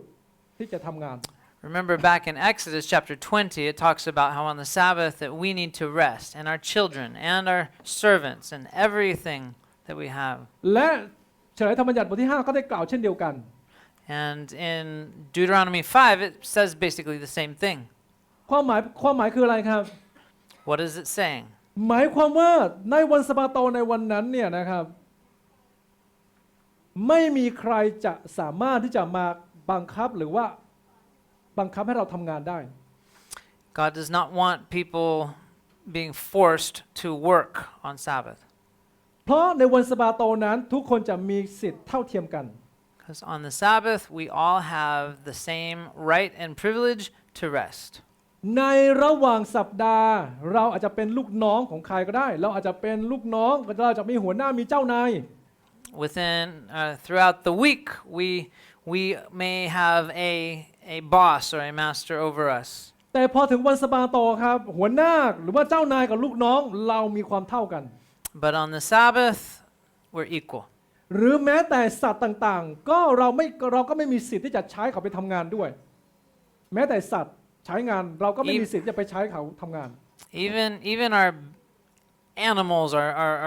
Speaker 1: ที่จะทำงาน
Speaker 2: Remember back in Exodus chapter 20, it talks about how on the Sabbath that we need to rest, and our children, and our servants, and everything that we have.
Speaker 1: และเฉลยธรรมบัญญัติบทที่ 5ก็ได้กล่าวเช่นเดียวกัน
Speaker 2: And in Deuteronomy 5, it says basically the same thing.
Speaker 1: ความหมายคืออะไรครับ
Speaker 2: What is it saying?
Speaker 1: หมายความว่าในวันสะบาโตในวันนั้นเนี่ยนะครับไม่มีใครจะสามารถที่จะมาบังคับหรือว่าบังคับให้เราทำงานได้
Speaker 2: God does not want people being forced to work on Sabbath.
Speaker 1: เพราะในวันสะบาโตนั้นทุกคนจะมีสิทธิ์เท่าเทียมกัน
Speaker 2: Because on the Sabbath, we all have the same right and privilege to rest.
Speaker 1: ในระหว่างสัปดาห์เราอาจจะเป็นลูกน้องของใครก็ได้เราอาจจะเป็นลูกน้องเราจะมีหัวหน้ามีเจ้านาย
Speaker 2: Throughout the week, we may have a boss or a master over us.
Speaker 1: แต่พอถึงวันสะบาโตครับหัวหน้าหรือว่าเจ้านายกับลูกน้องเรามีความเท่ากัน
Speaker 2: But on the Sabbath, we're equal.
Speaker 1: หรือแม้แต่สัตว์ต่างๆก็เราก็ไม่มีสิทธิ์ที่จะใช้เขาไปทำงานด้วยแม้แต่สัตว์ใช้งานเราก็ไม่มีสิทธิ์จะไปใช้เขาทำงาน
Speaker 2: Even our animals,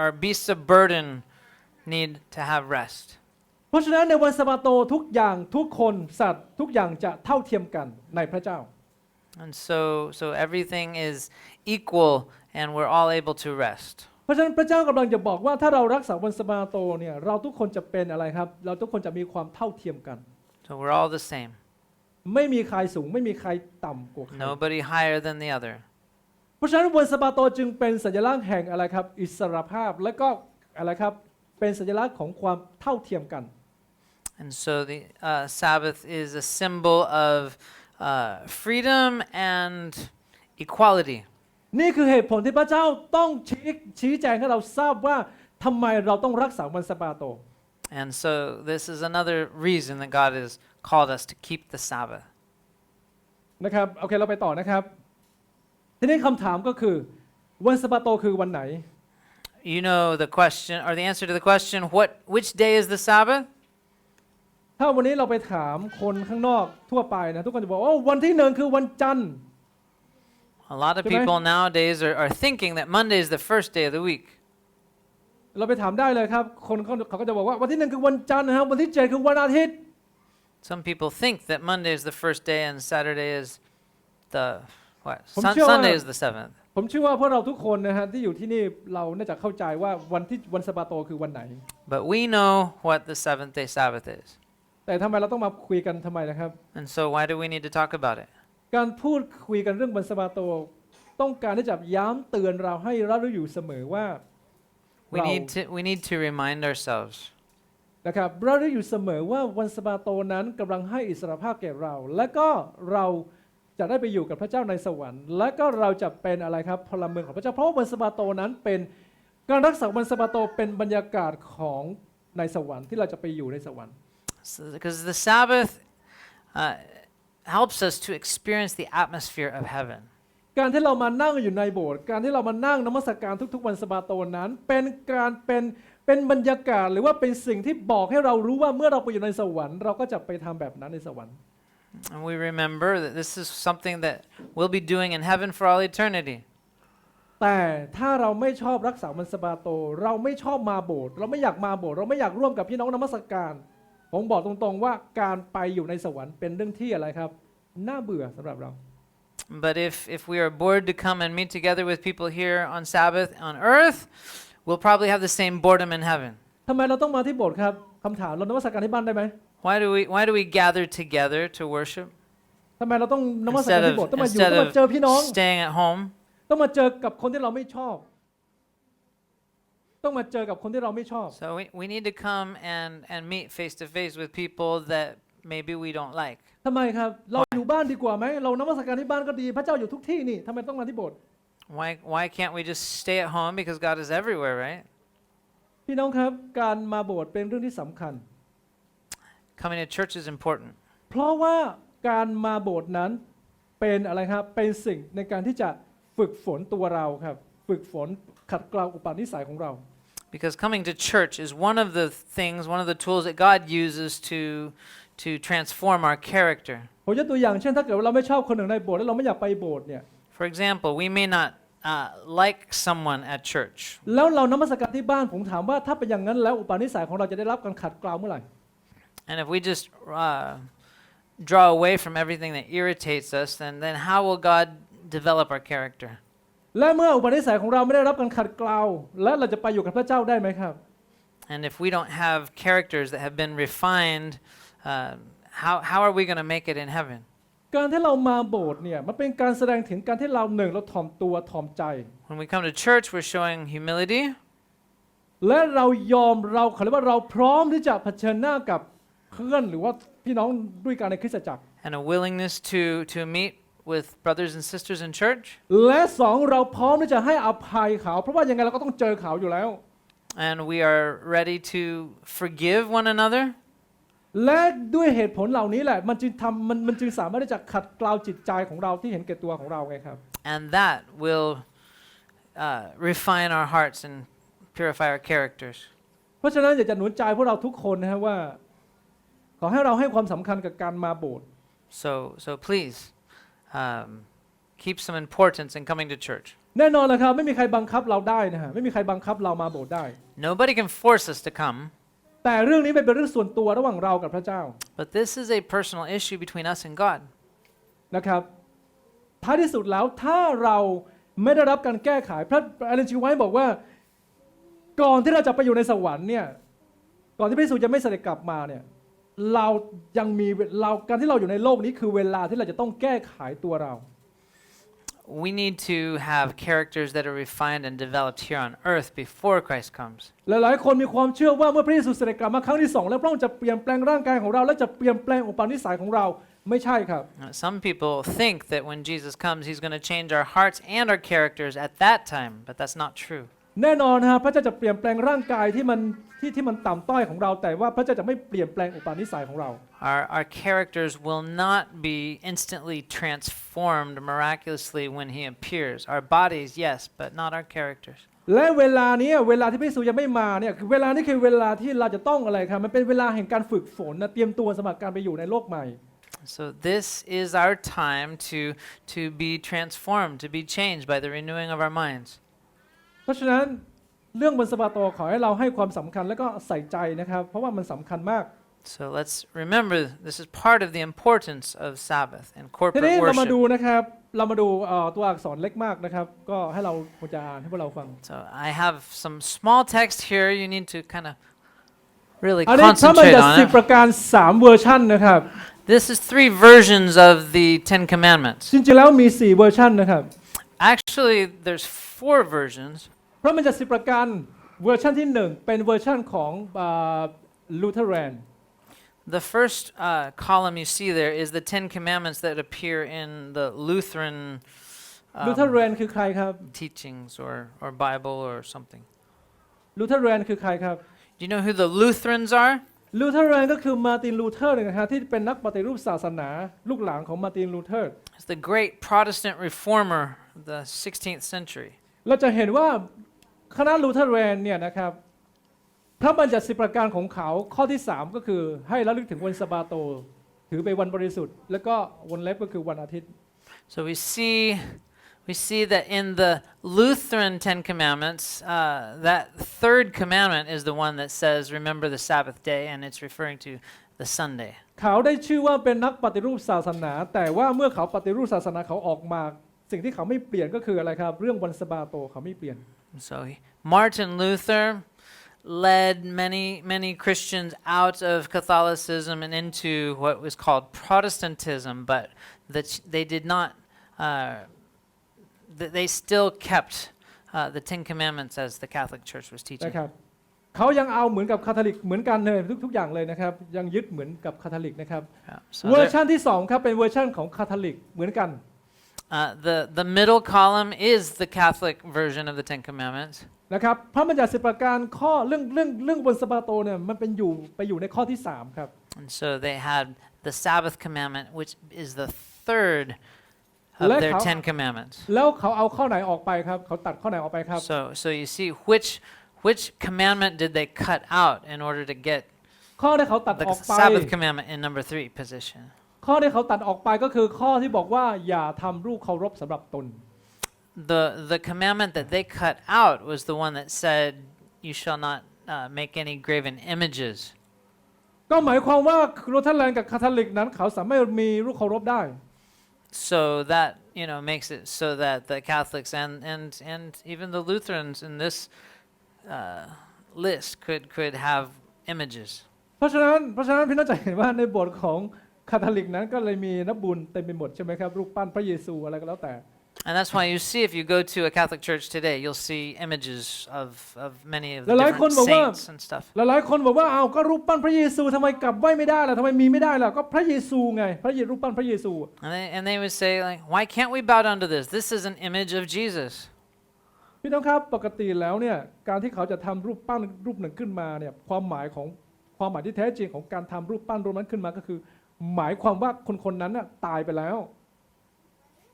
Speaker 2: our beasts of burden need to have rest.
Speaker 1: เพราะฉะนั้นในวันสะบาโตทุกอย่างทุกคนสัตว์ทุกอย่างจะเท่าเทียมกันในพระเจ้า
Speaker 2: And so everything is equal and we're all able to rest.
Speaker 1: เพราะฉะนั้นพระเจ้ากำลังจะบอกว่าถ้าเรารักษาวันสะบาโตเนี่ยเราทุกคนจะเป็นอะไรครับเราทุกคนจะมีความเท่าเทียมกัน
Speaker 2: So we're all the same.
Speaker 1: ไม่มีใครสูงไม่มีใครต่ำกว่าใคร
Speaker 2: Nobody higher than the other.
Speaker 1: เพราะฉะนั้นวันสะบาโตจึงเป็นสัญลักษณ์แห่งอะไรครับอิสรภาพและก็อะไรครับเป็นสัญลักษณ์ของความเท่าเทียมกัน
Speaker 2: And so the Sabbath is a symbol of freedom and equality.
Speaker 1: นี่คือเหตุผลที่พระเจ้าต้องชี้แจงให้เราทราบว่าทำไมเราต้องรักษาวันสะบาโต
Speaker 2: And so this is another reason that God has called us to keep the Sabbath.
Speaker 1: นะครับโอเคเราไปต่อนะครับทีนี้คำถามก็คือวันสะบาโตคือวันไหน
Speaker 2: You know the question or the answer to the question, which day is the Sabbath?
Speaker 1: ถ้าวันนี้เราไปถามคนข้างนอกทั่วไปนะทุกคนจะบอกว่าวันที่หนึ่งคือวันจันทร์
Speaker 2: A lot of people nowadays are thinking that Monday is the first day of the week.
Speaker 1: เราไปถามได้เลยครับคนเขาก็จะบอกว่าวันที่หนึ่งคือวันจันทร์นะครับวันที่7คือวันอาทิตย์
Speaker 2: Some people think that Monday is the first day and Saturday is the Sunday is the seventh.
Speaker 1: ผมเชื่อว่าพวกเราทุกคนนะฮะที่อยู่ที่นี่เราน่าจะเข้าใจว่าวันสะบาโตคือวันไหน
Speaker 2: But we know what the seventh day Sabbath is.
Speaker 1: แต่ทำไมเราต้องมาคุยกันทำไมนะครับ
Speaker 2: And so why do we need to talk about it?
Speaker 1: การพูดคุยกันเรื่องวันสะบาโตต้องการที่จะย้ำเตือนเราให้เรารู้อยู่เสมอว่า
Speaker 2: We need to remind ourselves.
Speaker 1: นะครับเรารู้อยู่เสมอว่าวันสะบาโตนั้นกำลังให้อิสรภาพแก่เรา และก็เราจะได้ไปอยู่กับพระเจ้าในสวรรค์และก็เราจะเป็นอะไรครับพลเมืองของพระเจ้าเพราะวันสะบาโตนั้นเป็นการรักษาวันสะบาโตเป็นบรรยากาศของในสวรรค์ที่เราจะไปอยู่ในสวรรค์
Speaker 2: Because the Sabbath helps us to experience the atmosphere of heaven.
Speaker 1: การที่เรามานั่งอยู่ในโบสถ์การที่เรามานั่งนมัสการทุกๆวันสะบาโตนั้นเป็นบรรยากาศหรือว่าเป็นสิ่งที่บอกให้เรารู้ว่าเมื่อเราไปอยู่ในสวรรค์เราก็จะไปทำแบบนั้นในสวรรค์
Speaker 2: And we remember that this is something that we'll be doing in heaven for all eternity.
Speaker 1: แต่ถ้าเราไม่ชอบรักษาวันสะบาโตเราไม่ชอบมาโบสถ์เราไม่อยากมาโบสถ์เราไม่อยากร่วมกับพี่น้องนมัสการผมบอกตรงๆว่าการไปอยู่ในสวรรค์เป็นเรื่องที่อะไรครับน่าเบื่อสำหรับเรา
Speaker 2: But if we are bored to come and meet together with people here on Sabbath on earth, we'll probably have the same boredom in heaven.
Speaker 1: ทำไมเราต้องมาที่โบสถ์ครับคำถามเรานมัสการที่บ้านได้ไหม
Speaker 2: Why do we gather together to worship
Speaker 1: ทำไมเราต้องนมัสการที่โบสถ์ต้องมาอยู่ต้องมาเจอพี่น้อง
Speaker 2: staying at home?
Speaker 1: ต้องมาเจอกับคนที่เราไม่ชอบ ต้องมาเจอกับคนที่เราไม่ชอบ
Speaker 2: So we need to come and meet face to face with people that maybe we don't like.
Speaker 1: ทำไมครับเราอยู่บ้านดีกว่าไหมเรานมัสการที่บ้านก็ดีพระเจ้าอยู่ทุกที่นี่ทำไมต้องมาที่โบสถ์
Speaker 2: Why can't we just stay at home because God is everywhere, right?
Speaker 1: พี่น้องครับการมาโบสถ์เป็นเรื่องที่สำคัญ
Speaker 2: Coming to church is important
Speaker 1: เพราะว่าการมาโบสถ์นั้นเป็นอะไรครับเป็นสิ่งในการที่จะฝึกฝนตัวเราครับฝึกฝนขัดเกลาอุปนิสัยของเรา
Speaker 2: because coming to church is one of the things, one of the tools that God uses to transform our character.
Speaker 1: ผมยกตัวอย่างเช่นถ้าเกิดว่าเราไม่ชอบคนหนึ่งในโบสถ์แล้วเราไม่อยากไปโบสถ์เนี่ย
Speaker 2: For example, we may not like someone at church.
Speaker 1: แล้วเรานมัสการที่บ้านผมถามว่าถ้าเป็นอย่างนั้นแล้วอุปนิสัยของเราจะได้รับการขัดเกลาเมื่อไหร่
Speaker 2: And if we just draw away from everything that irritates us, then how will God develop our character?
Speaker 1: และเมื่ออุปนิสัยของเราไม่ได้รับการขัดเกลาและเราจะไปอยู่กับพระเจ้าได้ไหมครับ
Speaker 2: And if we don't have characters that have been refined, how are we going to make it in heaven?
Speaker 1: การที่เรามาโบสถ์เนี่ยมันเป็นการแสดงถึงการที่เราหนึ่งเราถ่อมตัวถ่อมใจ
Speaker 2: When we come to church, we're showing humility.
Speaker 1: และเราเขาเรียกว่าเราพร้อมที่จะเผชิญหน้ากับเพื่อนหรือว่าพี่น้องด้วยกันในคริสตจักร
Speaker 2: And a willingness to meet with brothers and sisters in church.
Speaker 1: และสองเราพร้อมที่จะให้อภัยเขาเพราะว่ายังไงเราก็ต้องเจอเขาอยู่แล้ว
Speaker 2: And we are ready to forgive one another.
Speaker 1: และด้วยเหตุผลเหล่านี้แหละมันจึงสามารถที่จะขัดเกลาจิตใจของเราที่เห็นแก่ตัวของเราไงครับ
Speaker 2: And that will refine our hearts and purify our characters.
Speaker 1: เพราะฉะนั้นอยากจะหนุนใจพวกเราทุกคนนะครับว่าขอให้เราให้ความสำคัญกับการมาโบสถ์
Speaker 2: So please keep some importance in coming to church.
Speaker 1: แน่นอนเลยครับไม่มีใครบังคับเราได้นะฮะไม่มีใครบังคับเรามาโบสถ์ได้
Speaker 2: Nobody can force us to come.
Speaker 1: แต่เรื่องนี้เป็นเรื่องส่วนตัวระหว่างเรากับพระเจ้า
Speaker 2: But this is a personal issue between us and God.
Speaker 1: นะครับท้ายที่สุดแล้วถ้าเราไม่ได้รับการแก้ไขพระเอเลนจีไว้บอกว่าก่อนที่เราจะไปอยู่ในสวรรค์เนี่ยก่อนที่พระเยซูจะไม่เสด็จกลับมาเนี่ยเรายังมีการที่เราอยู่ในโลกนี้คือเวลาที่เราจะต้องแก้ไขตัวเรา
Speaker 2: We need to have characters that are refined and developed here on earth before Christ comes.
Speaker 1: หลายๆคนมีความเชื่อว่าเมื่อพระเยซูเสด็จกลับมาครั้งที่2แล้วพระองค์จะเปลี่ยนแปลงร่างกายของเราและจะเปลี่ยนแปลงอุปนิสัยของเราไม่ใช่ครับ
Speaker 2: Some people think that when Jesus comes, he's going to change our hearts and our characters at that time, but that's not true.
Speaker 1: แน่นอนฮะพระเจ้าจะเปลี่ยนแปลงร่างกายที่มันต่ำต้อยของเราแต่ว่าพระเจ้าจะไม่เปลี่ยนแปลงอุปนิสัยของเรา
Speaker 2: Our characters will not be instantly transformed miraculously when he appears. Our bodies, yes, but not our characters.
Speaker 1: และเวลาที่พระเยซูยังไม่มาเนี่ยคือเวลานี้คือเวลาที่เราจะต้องอะไรครับมันเป็นเวลาแห่งการฝึกฝนนะเตรียมตัวสำหรับการไปอยู่ในโลกใหม่
Speaker 2: So this is our time to be transformed, to be changed by the renewing of our minds.
Speaker 1: เพราะฉะนั้นเรื่องวันสะบาโตขอให้เราให้ความสำคัญและก็ใส่ใจนะครับเพราะว่ามันสำคัญมาก
Speaker 2: So let's remember this is part of the importance of Sabbath and
Speaker 1: ที
Speaker 2: corporate
Speaker 1: นี้เรามาดู
Speaker 2: worship.
Speaker 1: นะครับเรามาดูตัวอักษรเล็กมากนะครับก็ให้เราควรจะอ่านให้พวกเราฟัง
Speaker 2: So I have some small text here. You need to kind of really
Speaker 1: อันนี้พระบัญ
Speaker 2: concentrate
Speaker 1: ญัติ
Speaker 2: on
Speaker 1: 10
Speaker 2: it.
Speaker 1: ประการ3เวอร์ชันนะครับ
Speaker 2: This is 3 versions of the 10 Commandments.
Speaker 1: จริงๆแล้วมี4เวอร์ชันนะครับ
Speaker 2: Actually, there's 4 versions.
Speaker 1: พระบัญญัติ10 ประการเวอร์ชันที่1เป็นเวอร์ชันของลูเทเรน
Speaker 2: The first column you see there is the 10 Commandments that appear in the Lutheran
Speaker 1: ลูเทเรนคือใครครับ
Speaker 2: teachings or Bible or something.
Speaker 1: ลูเทเรนคือใครครับ
Speaker 2: Do you know who the Lutherans are?
Speaker 1: ลูเทเรนก็คือมาร์ตินลูเทอร์นะครับที่เป็นนักปฏิรูปศาสนาลูกหลานของมาร์ตินลูเทอร์
Speaker 2: It's the great Protestant reformer of the 16th century.
Speaker 1: เราจะเห็นว่าคณะลูเทเรนเนี่ยนะครับพระบัญญัติ10 ประการของเขาข้อที่3ก็คือให้ระลึกถึงวันสะบาโตถือเป็นวันบริสุทธิ์แล้วก็วันเล็บก็คือวันอาทิตย์
Speaker 2: So we see that in the Lutheran 10 Commandments, that third commandment is the one that says, remember the Sabbath day, and it's referring to the Sunday.
Speaker 1: เขาได้ชื่อว่าเป็นนักปฏิรูปศาสนาแต่ว่าเมื่อเขาปฏิรูปศาสนาเขาออกมาสิ่งที่เขาไม่เปลี่ยนก็คืออะไรครับเรื่องวันสะบาโตเขาไม่เปลี่ยน
Speaker 2: So Martin Luther led many Christians out of Catholicism and into what was called Protestantism, but that they did not. They still kept the Ten Commandments as the Catholic Church was teaching.
Speaker 1: นะครับเขายังเอาเหมือนกับคาทอลิกเหมือนกันเลยทุกอย่างเลยนะครับยังยึดเหมือนกับคาทอลิกนะครับ
Speaker 2: So
Speaker 1: เวอร์ชันที่2ครับเป็นเวอร์ชันของคาทอลิกเหมือนกัน
Speaker 2: the middle column is the Catholic version of the Ten Commandments.
Speaker 1: นะครับพระบัญญัติ10ประการข้อเรื่องวันสะบาโตเนี่ยมันเป็นไปอยู่ในข้อที่3ครับ
Speaker 2: And so they had the Sabbath commandment, which is the third of their Ten Commandments.
Speaker 1: แล้วเขาเอาข้อไหนออกไปครับเขาตัดข้อไหนออกไปครับ
Speaker 2: So you see which commandment did they cut out in order to get
Speaker 1: ข้อที่เขาตัด
Speaker 2: the
Speaker 1: ออกไป
Speaker 2: Sabbath commandment in number 3 position?
Speaker 1: ข้อที่เขาตัดออกไปก็คือข้อที่บอกว่าอย่าทำรูปเคารพสำหรับตน
Speaker 2: The commandment that they cut out was the one that said, "You shall not make any graven images."
Speaker 1: ก็หมายความว่าลูเทอร์แลนด์กับคาทอลิกนั้นเขาสามารถมีรูปเคารพได้
Speaker 2: So that makes it so that the Catholics and even the Lutherans in this list could have images.
Speaker 1: เพราะฉะนั้นพี่น้องจะเห็นว่าในโบสถ์ของคาทอลิกนั้นก็เลยมีนักบุญเต็มไปหมดใช่ไหมครับรูปปั้นพระเยซูอะไรก็แล้วแต่
Speaker 2: And that's why you see, if you go to a Catholic church today, you'll see images of many of the different saints and stuff.
Speaker 1: หลายคนบอกว่าเอาก็รูปปั้นพระเยซูทำไมกลับไหว้ไม่ได้ล่ะทำไมมีไม่ได้ล่ะก็พระเยซูไงรูปปั้นพระเยซู
Speaker 2: And they would say, like, why can't we bow down to this? This is an image of Jesus.
Speaker 1: พี่น้องครับปกติแล้วเนี่ยการที่เขาจะทำรูปปั้นรูปหนึ่งขึ้นมาเนี่ยความหมายที่แท้จริงของการทำรูปปั้นรูปนั้นขึ้นมาก็คือหมายความว่าคนนั้นน่ะตายไปแล้ว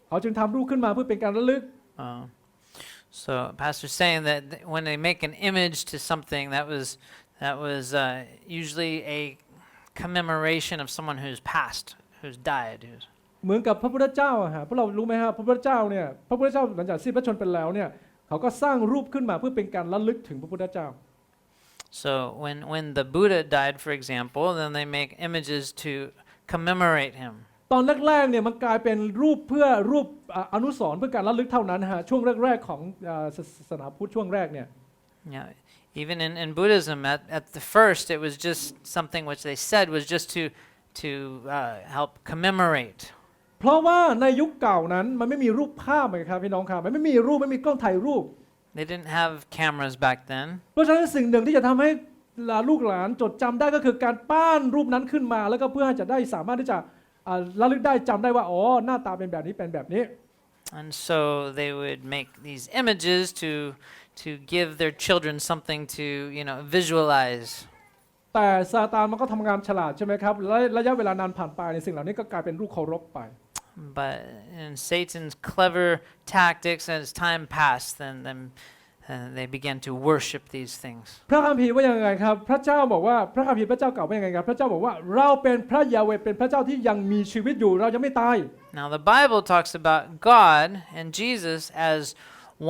Speaker 1: เขาจึงทำรูปขึ้นมาเพื่อเป็นการระลึก
Speaker 2: So Pastor's saying that when they make an image to something, that was usually a commemoration of someone who's passed, who's died.
Speaker 1: เหมือนกับพระพุทธเจ้าฮะพวกเรารู้ไหมครับพระพุทธเจ้าหลังจากสิ้นพระชนม์ไปแล้วเนี่ยเขาก็สร้างรูปขึ้นมาเพื่อเป็นการระลึกถึงพระพุทธเจ้า
Speaker 2: So when the Buddha died, for example, then they make images to commemorate him.
Speaker 1: ตอนแรกๆเนี่ยมันกลายเป็นรูปอนุสรณ์เพื่อการระลึกเท่านั้นฮะช่วงแรกๆของศาสนาพุทธช่วงแรกเนี่ย
Speaker 2: Yeah, even in Buddhism, at the first, it was just something which they said was just to help commemorate.
Speaker 1: เพราะว่าในยุคเก่านั้นมันไม่มีรูปภาพเลยครับพี่น้องครับมันไม่มีกล้องถ่ายรูป
Speaker 2: They didn't have cameras back then.
Speaker 1: เพราะฉะนั้นสิ่งหนึ่งที่จะทำให้ลูกหลานจดจำได้ก็คือการปั้นรูปนั้นขึ้นมาแล้วก็เพื่อจะได้สามารถที่จะระลึกได้จำได้ว่าอ๋อหน้าตาเป็นแบบนี้เป็นแบบนี้
Speaker 2: And so they would make these images to give their children something to visualize.
Speaker 1: แต่ซาตานมันก็ทำงานฉลาดใช่ไหมครับระยะเวลานานผ่านไปในสิ่งเหล่านี้ก็กลายเป็นรูปเคารพไป
Speaker 2: But in Satan's clever tactics, as time passed, then they began to worship these things.
Speaker 1: พระคัมภีร์ว่ายังไงครับพระเจ้าบอกว่าพระคัมภีร์พระเจ้าเก่าว่ายังไงครับพระเจ้าบอกว่าเราเป็นพระยาเวห์เป็นพระเจ้าที่ยังมีชีวิตอยู่เรายังไม่ตาย
Speaker 2: Now the Bible talks about God and Jesus as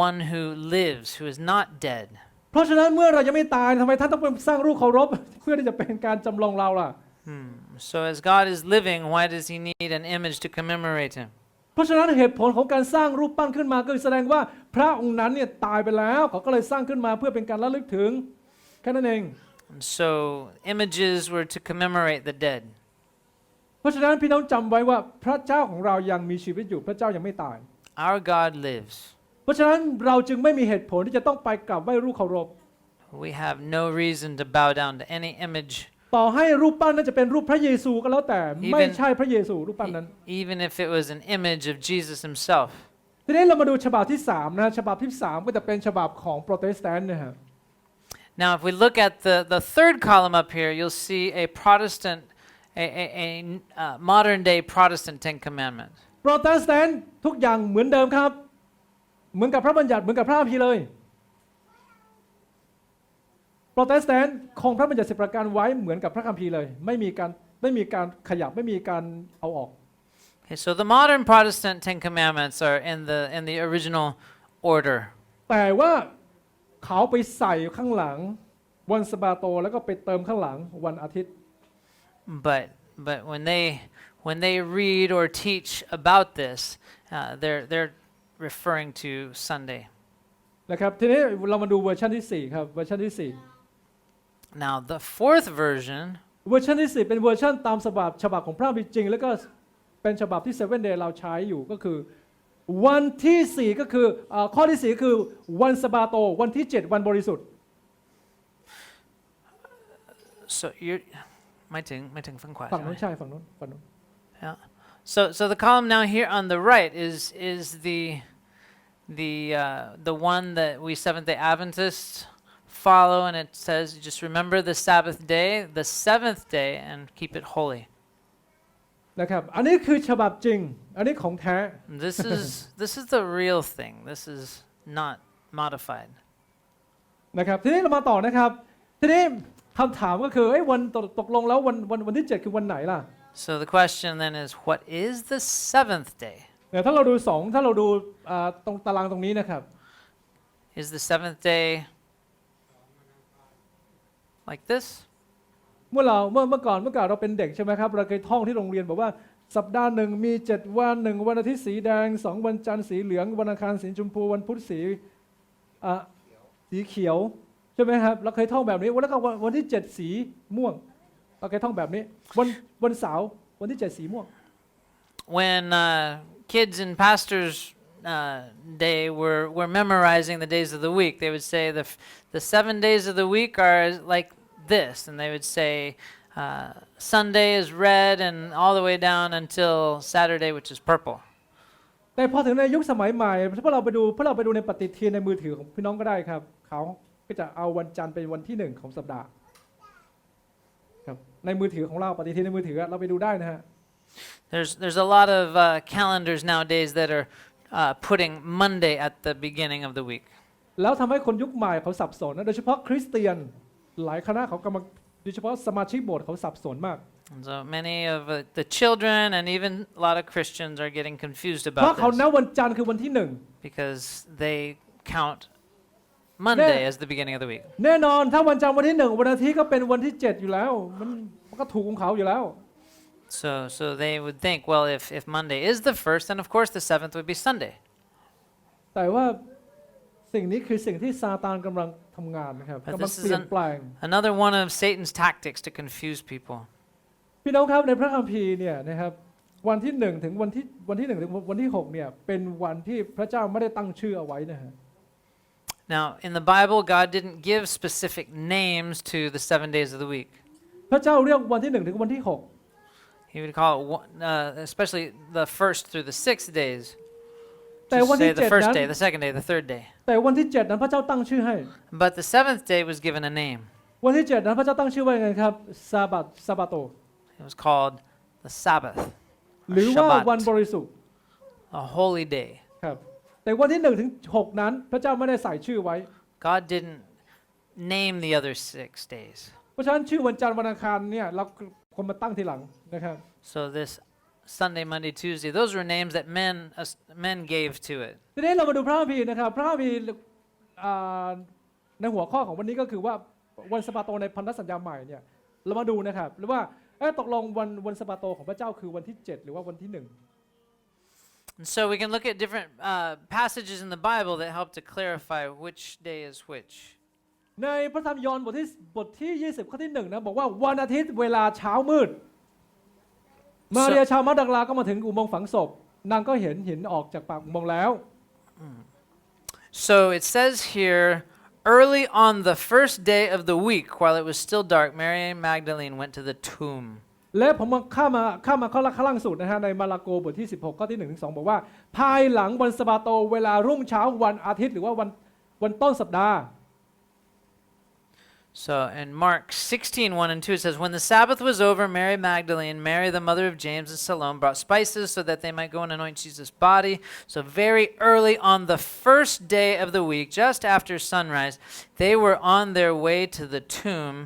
Speaker 2: one who lives, who is not dead.
Speaker 1: เพราะฉะนั้นเมื่อเรายังไม่ตายทำไมท่านต้องไปสร้างรูปเคารพเพื่อที่จะเป็นการจำลองเราล่ะ
Speaker 2: So as God is living, why does he need an image to commemorate him?
Speaker 1: เพราะฉะนั้นเหตุผลของการสร้างรูปปั้นขึ้นมาก็แสดงว่าพระองค์นั้นเนี่ยตายไปแล้วเขาก็เลยสร้างขึ้นมาเพื่อเป็นการระลึกถึงแค่นั้นเอง
Speaker 2: So images were to commemorate the dead.
Speaker 1: เพราะฉะนั้นพี่น้องจำไว้ว่าพระเจ้าของเรายังมีชีวิตอยู่พระเจ้ายังไม่ตาย
Speaker 2: Our God lives.
Speaker 1: เพราะฉะนั้นเราจึงไม่มีเหตุผลที่จะต้องไปกราบไหว้รูปเคารพ
Speaker 2: We have no reason to bow down to any image.
Speaker 1: ต่อให้รูปปั้นนั้นจะเป็นรูปพระเยซูก็แล้วแต่ไม่ใช่พระเยซูรูปปั้นนั้น
Speaker 2: Even if it was an image of Jesus himself.
Speaker 1: ทีนี้เรามาดูฉบับที่3นะฉบับที่3ก็จะเป็นฉบับของโปรเตสแตนต์นะฮะ
Speaker 2: Now if we look at the third column up here, you'll see a Protestant, a modern day Protestant Ten Commandments.
Speaker 1: โปรเตสแตนต์ทุกอย่างเหมือนเดิมครับเหมือนกับพระบัญญัติเหมือนกับพระคัมภีร์เลยโปรเตสแตนต์คงพระบัญญัติ10ประการไว้เหมือนกับพระคัมภีร์เลยไม่มีการขยับไม่มีการเอาออก
Speaker 2: Okay, so the modern Protestant Ten Commandments are in the original order.
Speaker 1: แต่ว่าเขาไปใส่ข้างหลังวันสะบาโตแล้วก็ไปเติมข้างหลังวันอาทิตย์
Speaker 2: But when they read or teach about this, they're referring to Sunday.
Speaker 1: นะครับทีนี้เรามาดูเวอร์ชันที่4ครับเวอร์ชันที่4
Speaker 2: Now the fourth version
Speaker 1: เวอร์ชันที่4เป็นเวอร์ชันตามฉบับของพระคัมภีร์จริงแล้วก็เป็นฉบับที่ Seven Day เราใช้อยู่ก็คือ วันที่ 4ก็คือข้อที่ 4คือวันสะบาโตวันที่ 7วันบริสุทธิ์
Speaker 2: So you're หมายถึงฝั่งขวา
Speaker 1: ฝั่ง
Speaker 2: ใช่ไหม
Speaker 1: นู้นใช่ฝั่งนู้น
Speaker 2: Yeah. So the column now here on the right is the one that we Seventh-day Adventists follow, and it says just remember the Sabbath day, the seventh day, and keep it holy.
Speaker 1: นะครับอันนี้คือฉบับจริงอันนี้ของแท้
Speaker 2: This is the real thing. This is not modified.
Speaker 1: นะครับทีนี้เรามาต่อนะครับทีนี้คำถามก็คือวันตกลงแล้ววันที่ 7คือวันไหนล่ะ
Speaker 2: So the question then is, what is the seventh day?
Speaker 1: ถ้าเราดูตรงตารางตรงนี้นะครับ
Speaker 2: Is the seventh day like this?
Speaker 1: เมื่อก่อนเราเป็นเด็กใช่ไหมครับเราเคยท่องที่โรงเรียนบอกว่าสัปดาห์หนึ่งมี7วัน1วันอาทิตย์สีแดง2วันจันทร์สีเหลืองวันอังคารสีชมพูวันพุธสีเขียวใช่ไหมครับเราเคยท่องแบบนี้แล้วก็วันที่7สีม่วงเราเคยท่องแบบนี้วันเสาร์วันที่7สีม่วง
Speaker 2: When kids in pastors' day were memorizing the days of the week, they would say the 7 days of the week are like this, and they would say Sunday is red and all the way down until Saturday, which is purple.
Speaker 1: แต่พอถึงในยุคสมัยใหม่พวกเราไปดูในปฏิทินในมือถือของพี่น้องก็ได้ครับเขาก็จะเอาวันจันทร์เป็นวันที่1ของสัปดาห์ครับในมือถือของเราปฏิทินในมือถือเราไปดูได้นะฮะ
Speaker 2: There's a lot of calendars nowadays that are putting Monday at the beginning of the week.
Speaker 1: แล้วทำให้คนยุคใหม่เขาสับสนนะโดยเฉพาะคริสเตียนหลายคณะเขากำลังโดยเฉพาะสมาชิกโบสถ์เขาสับสนมาก
Speaker 2: And so many of the children and even a lot of Christians are getting confused
Speaker 1: เพราะ
Speaker 2: about
Speaker 1: เขา
Speaker 2: this
Speaker 1: นับวันจันทร์คือวันที่
Speaker 2: because they count Monday as the beginning of the week.
Speaker 1: 1แน่นอนถ้าวันจันทร์วันที่1วันอาทิตย์ก็เป็นวันที่7อยู่แล้วมันก็ถูกของเขาอยู่แล้ว
Speaker 2: So they would think, well, if Monday is the first, then of course the seventh would be Sunday.
Speaker 1: แต่ว่าสิ่งนี้คือสิ่งที่ซาตานกำลังทำงานนะครับ
Speaker 2: But
Speaker 1: กำลัง
Speaker 2: this
Speaker 1: เปลี่ยน
Speaker 2: is
Speaker 1: แปลง
Speaker 2: another one of Satan's tactics to confuse people.
Speaker 1: พี่น้องครับในพระคัมภีร์เนี่ยนะครับวันที่1ถึงวันที่1ถึงวันที่6เนี่ยเป็นวันที่พระเจ้าไม่ได้ตั้งชื่อเอาไว้นะฮะ
Speaker 2: Now, in the Bible, God didn't give specific names to the 7 days of the week.
Speaker 1: พระเจ้าเรียกวันที่1ถึงวันที่6
Speaker 2: He would call it, especially the first through the 6 days.
Speaker 1: แต่วัน
Speaker 2: Just
Speaker 1: ที่
Speaker 2: say the first
Speaker 1: 7 นั้น
Speaker 2: day, the second day, the third day.
Speaker 1: แต่วันที่7นั้นพระเจ้าตั้งชื่อให้
Speaker 2: But the seventh day was given a name.
Speaker 1: วันที่7นั้นพระเจ้าตั้งชื่อว่าไงครับซาบาโต
Speaker 2: It was called the Sabbath,
Speaker 1: หรือว่าวันบ
Speaker 2: Shabbat,
Speaker 1: ริสุทธิ์
Speaker 2: a holy day.
Speaker 1: ครับแต่วันที่1ถึง6นั้นพระเจ้าไม่ได้ใส่ชื่อไว้
Speaker 2: God didn't name the other 6 days.
Speaker 1: เพราะฉะนั้นชื่อวันจันทร์วันอังคารเนี่ยเราคนมาตั้งทีหลังนะครับ
Speaker 2: So this Sunday, Monday, Tuesday, those were names that men gave to it.
Speaker 1: ทีนี้เรามาดูพระคัมภีร์นะครับพระคัมภีร์ในหัวข้อของวันนี้ก็คือว่าวันสะบาโตในพันธสัญญาใหม่เนี่ยเรามาดูนะครับหรือว่าตกลงวันสะบาโตของพระเจ้าคือวันที่7หรือว่าวันที่1
Speaker 2: And so we can look at different passages in the Bible that help to clarify which day is which.
Speaker 1: ในพระธรรมยอห์นบทที่20ข้อที่1นะบอกว่าวันอาทิตย์เวลาเช้ามืดมาเรียชาวมักดักลาก็มาถึงอุโมงค์ฝังศพนางก็เห็นหินออกจากปากอุโมงค์แล้ว
Speaker 2: So it says here, early on the first day of the week, while it was still dark, Mary Magdalene went to the tomb.
Speaker 1: และผมข้ามาข้อล่างสุดนะฮะในมาระโกบทที่16ข้อที่1ถึง2บอกว่าภายหลังวันสะบาโตเวลารุ่งเช้าวันอาทิตย์หรือว่าวันต้นสัปดาห์
Speaker 2: So in Mark 16:1 and 2 it says, when the Sabbath was over, Mary Magdalene, Mary the mother of James and Salome brought spices so that they might go and anoint Jesus' body. So very early on the first day of the week, just after sunrise, they were on their way to the tomb.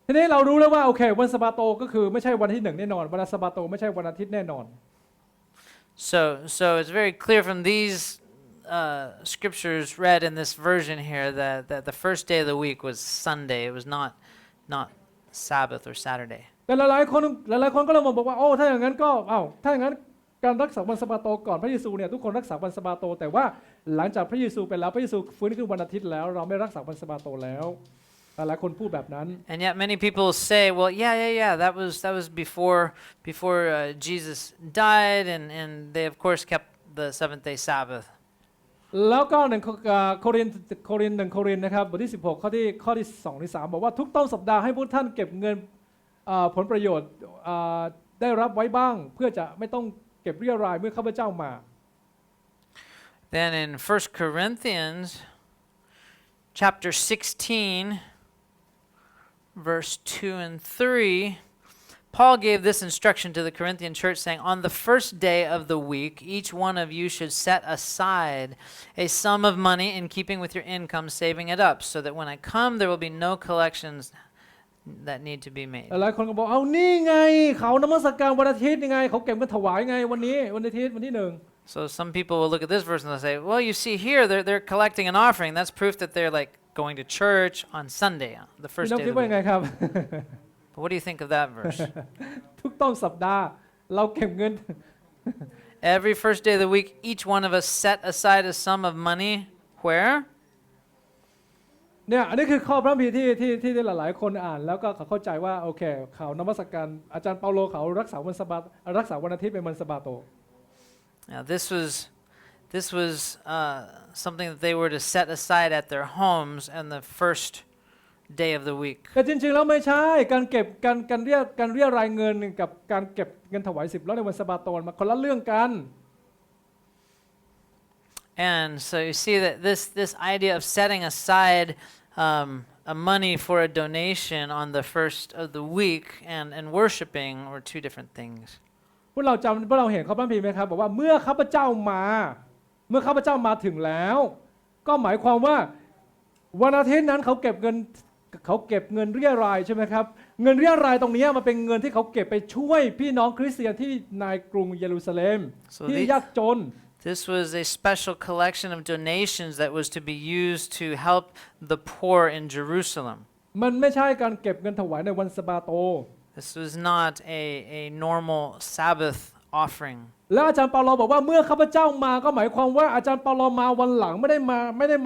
Speaker 1: ทีนี้เรารู้แล้วว่าโอเควันสะบาโตก็คือไม่ใช่วันที่1แน่นอนวันสะบาโตไม่ใช่วันอาทิตย์แน่นอน
Speaker 2: So it's very clear from these scriptures read in this version here that the first day of the week was Sunday. It was not Sabbath or Saturday.
Speaker 1: แต่หลายๆคนก็เลยบอกว่าโอ้ถ้าอย่างนั้นก็ถ้าอย่างนั้นการรักษาวันสะบาโตก่อนพระเยซูเนี่ยทุกคนรักษาวันสะบาโตแต่ว่าหลังจากพระเยซูไปแล้วพระเยซูฟื้นขึ้นวันอาทิตย์แล้วเราไม่รักษาวันสะบาโตแล้ว หลายคนพูดแบบนั้น
Speaker 2: And yet many people say, well, yeah, that was before Jesus died, and they of course kept the seventh-day Sabbath.
Speaker 1: แล้วก็หนึ่งโครินธ์นะครับบทที่16ข้อที่2ที่3บอกว่าทุกต้นสัปดาห์ให้พวกท่านเก็บเงินผลประโยชน์ได้รับไว้บ้างเพื่อจะไม่ต้องเก็บเรี่ยรายเมื่อข้าพเจ้ามา
Speaker 2: Then in 1 Corinthians chapter 16 verse 2 and 3, Paul gave this instruction to the Corinthian church, saying, on the first day of the week, each one of you should set aside a sum of money in keeping with your income, saving it up, so that when I come, there will be no collections that need to be made.
Speaker 1: หลายคนก็บอกเอานี่ไงเขานมัสการวันอาทิตย์ยังไงเขาเก็บเงินถวายไงวันนี้วันอาทิตย์วันที่1
Speaker 2: So some people will look at this verse and they'll say, well, you see here, they're collecting an offering. That's proof that they're like going to church on Sunday, the first
Speaker 1: พี่น้อง
Speaker 2: day
Speaker 1: คิ
Speaker 2: of
Speaker 1: ด
Speaker 2: the
Speaker 1: ว่ายังไง
Speaker 2: week.
Speaker 1: ครับ
Speaker 2: But what do you think of that verse?
Speaker 1: ทุกต้นสัปดาห์เราเก็บเงิน
Speaker 2: Every first day of the week, each one of us set aside a sum of money. Where?
Speaker 1: เนี่ยอันนี้คือข้อพระคัมภีร์ที่หลายๆคนอ่านแล้วก็เขาเข้าใจว่าโอเคเขานมัสการอาจารย์เปาโลเขารักษาวันอาทิตย์เป็นวันสะบาโต
Speaker 2: Now this was something that they were to set aside at their homes on the first day of the week.
Speaker 1: แต่จริงๆแล้วไม่ใช่การเก็บการเรียรายเงินกับการเก็บเงินถวาย10แล้วในวันสะบาโตมันคนละเรื่องกัน
Speaker 2: And so you see that this idea of setting aside a money for a donation on the first of the week and worshiping were two different things.
Speaker 1: พวกเราเห็นข้อพระคัมภีร์ไหมครับบอกว่าเมื่อข้าพเจ้ามาถึงแล้วก็หมายความว่าวันอาทิตย์นั้นเขาเก็บเงินเรียรายใช่ไหมครับเงินเรียรายตรงนี้มันเป็นเงินที่เขาเก็บไปช่วยพี่น้องคริสเตียนที่ในกรุงเยรูซาเล็มที่ยากจน
Speaker 2: This was a special collection of donations that was to be used to help the poor in Jerusalem.
Speaker 1: มันไม่ใช่การเก็บเงินถวายในวันสะบาโต
Speaker 2: This was not a normal Sabbath offering.
Speaker 1: แล้วอาจารย์เปาโลบอกว่าเมื่อข้าพเจ้ามาก็หมายความว่าอาจารย์เปาโลมาวันหลังไม่ได้ม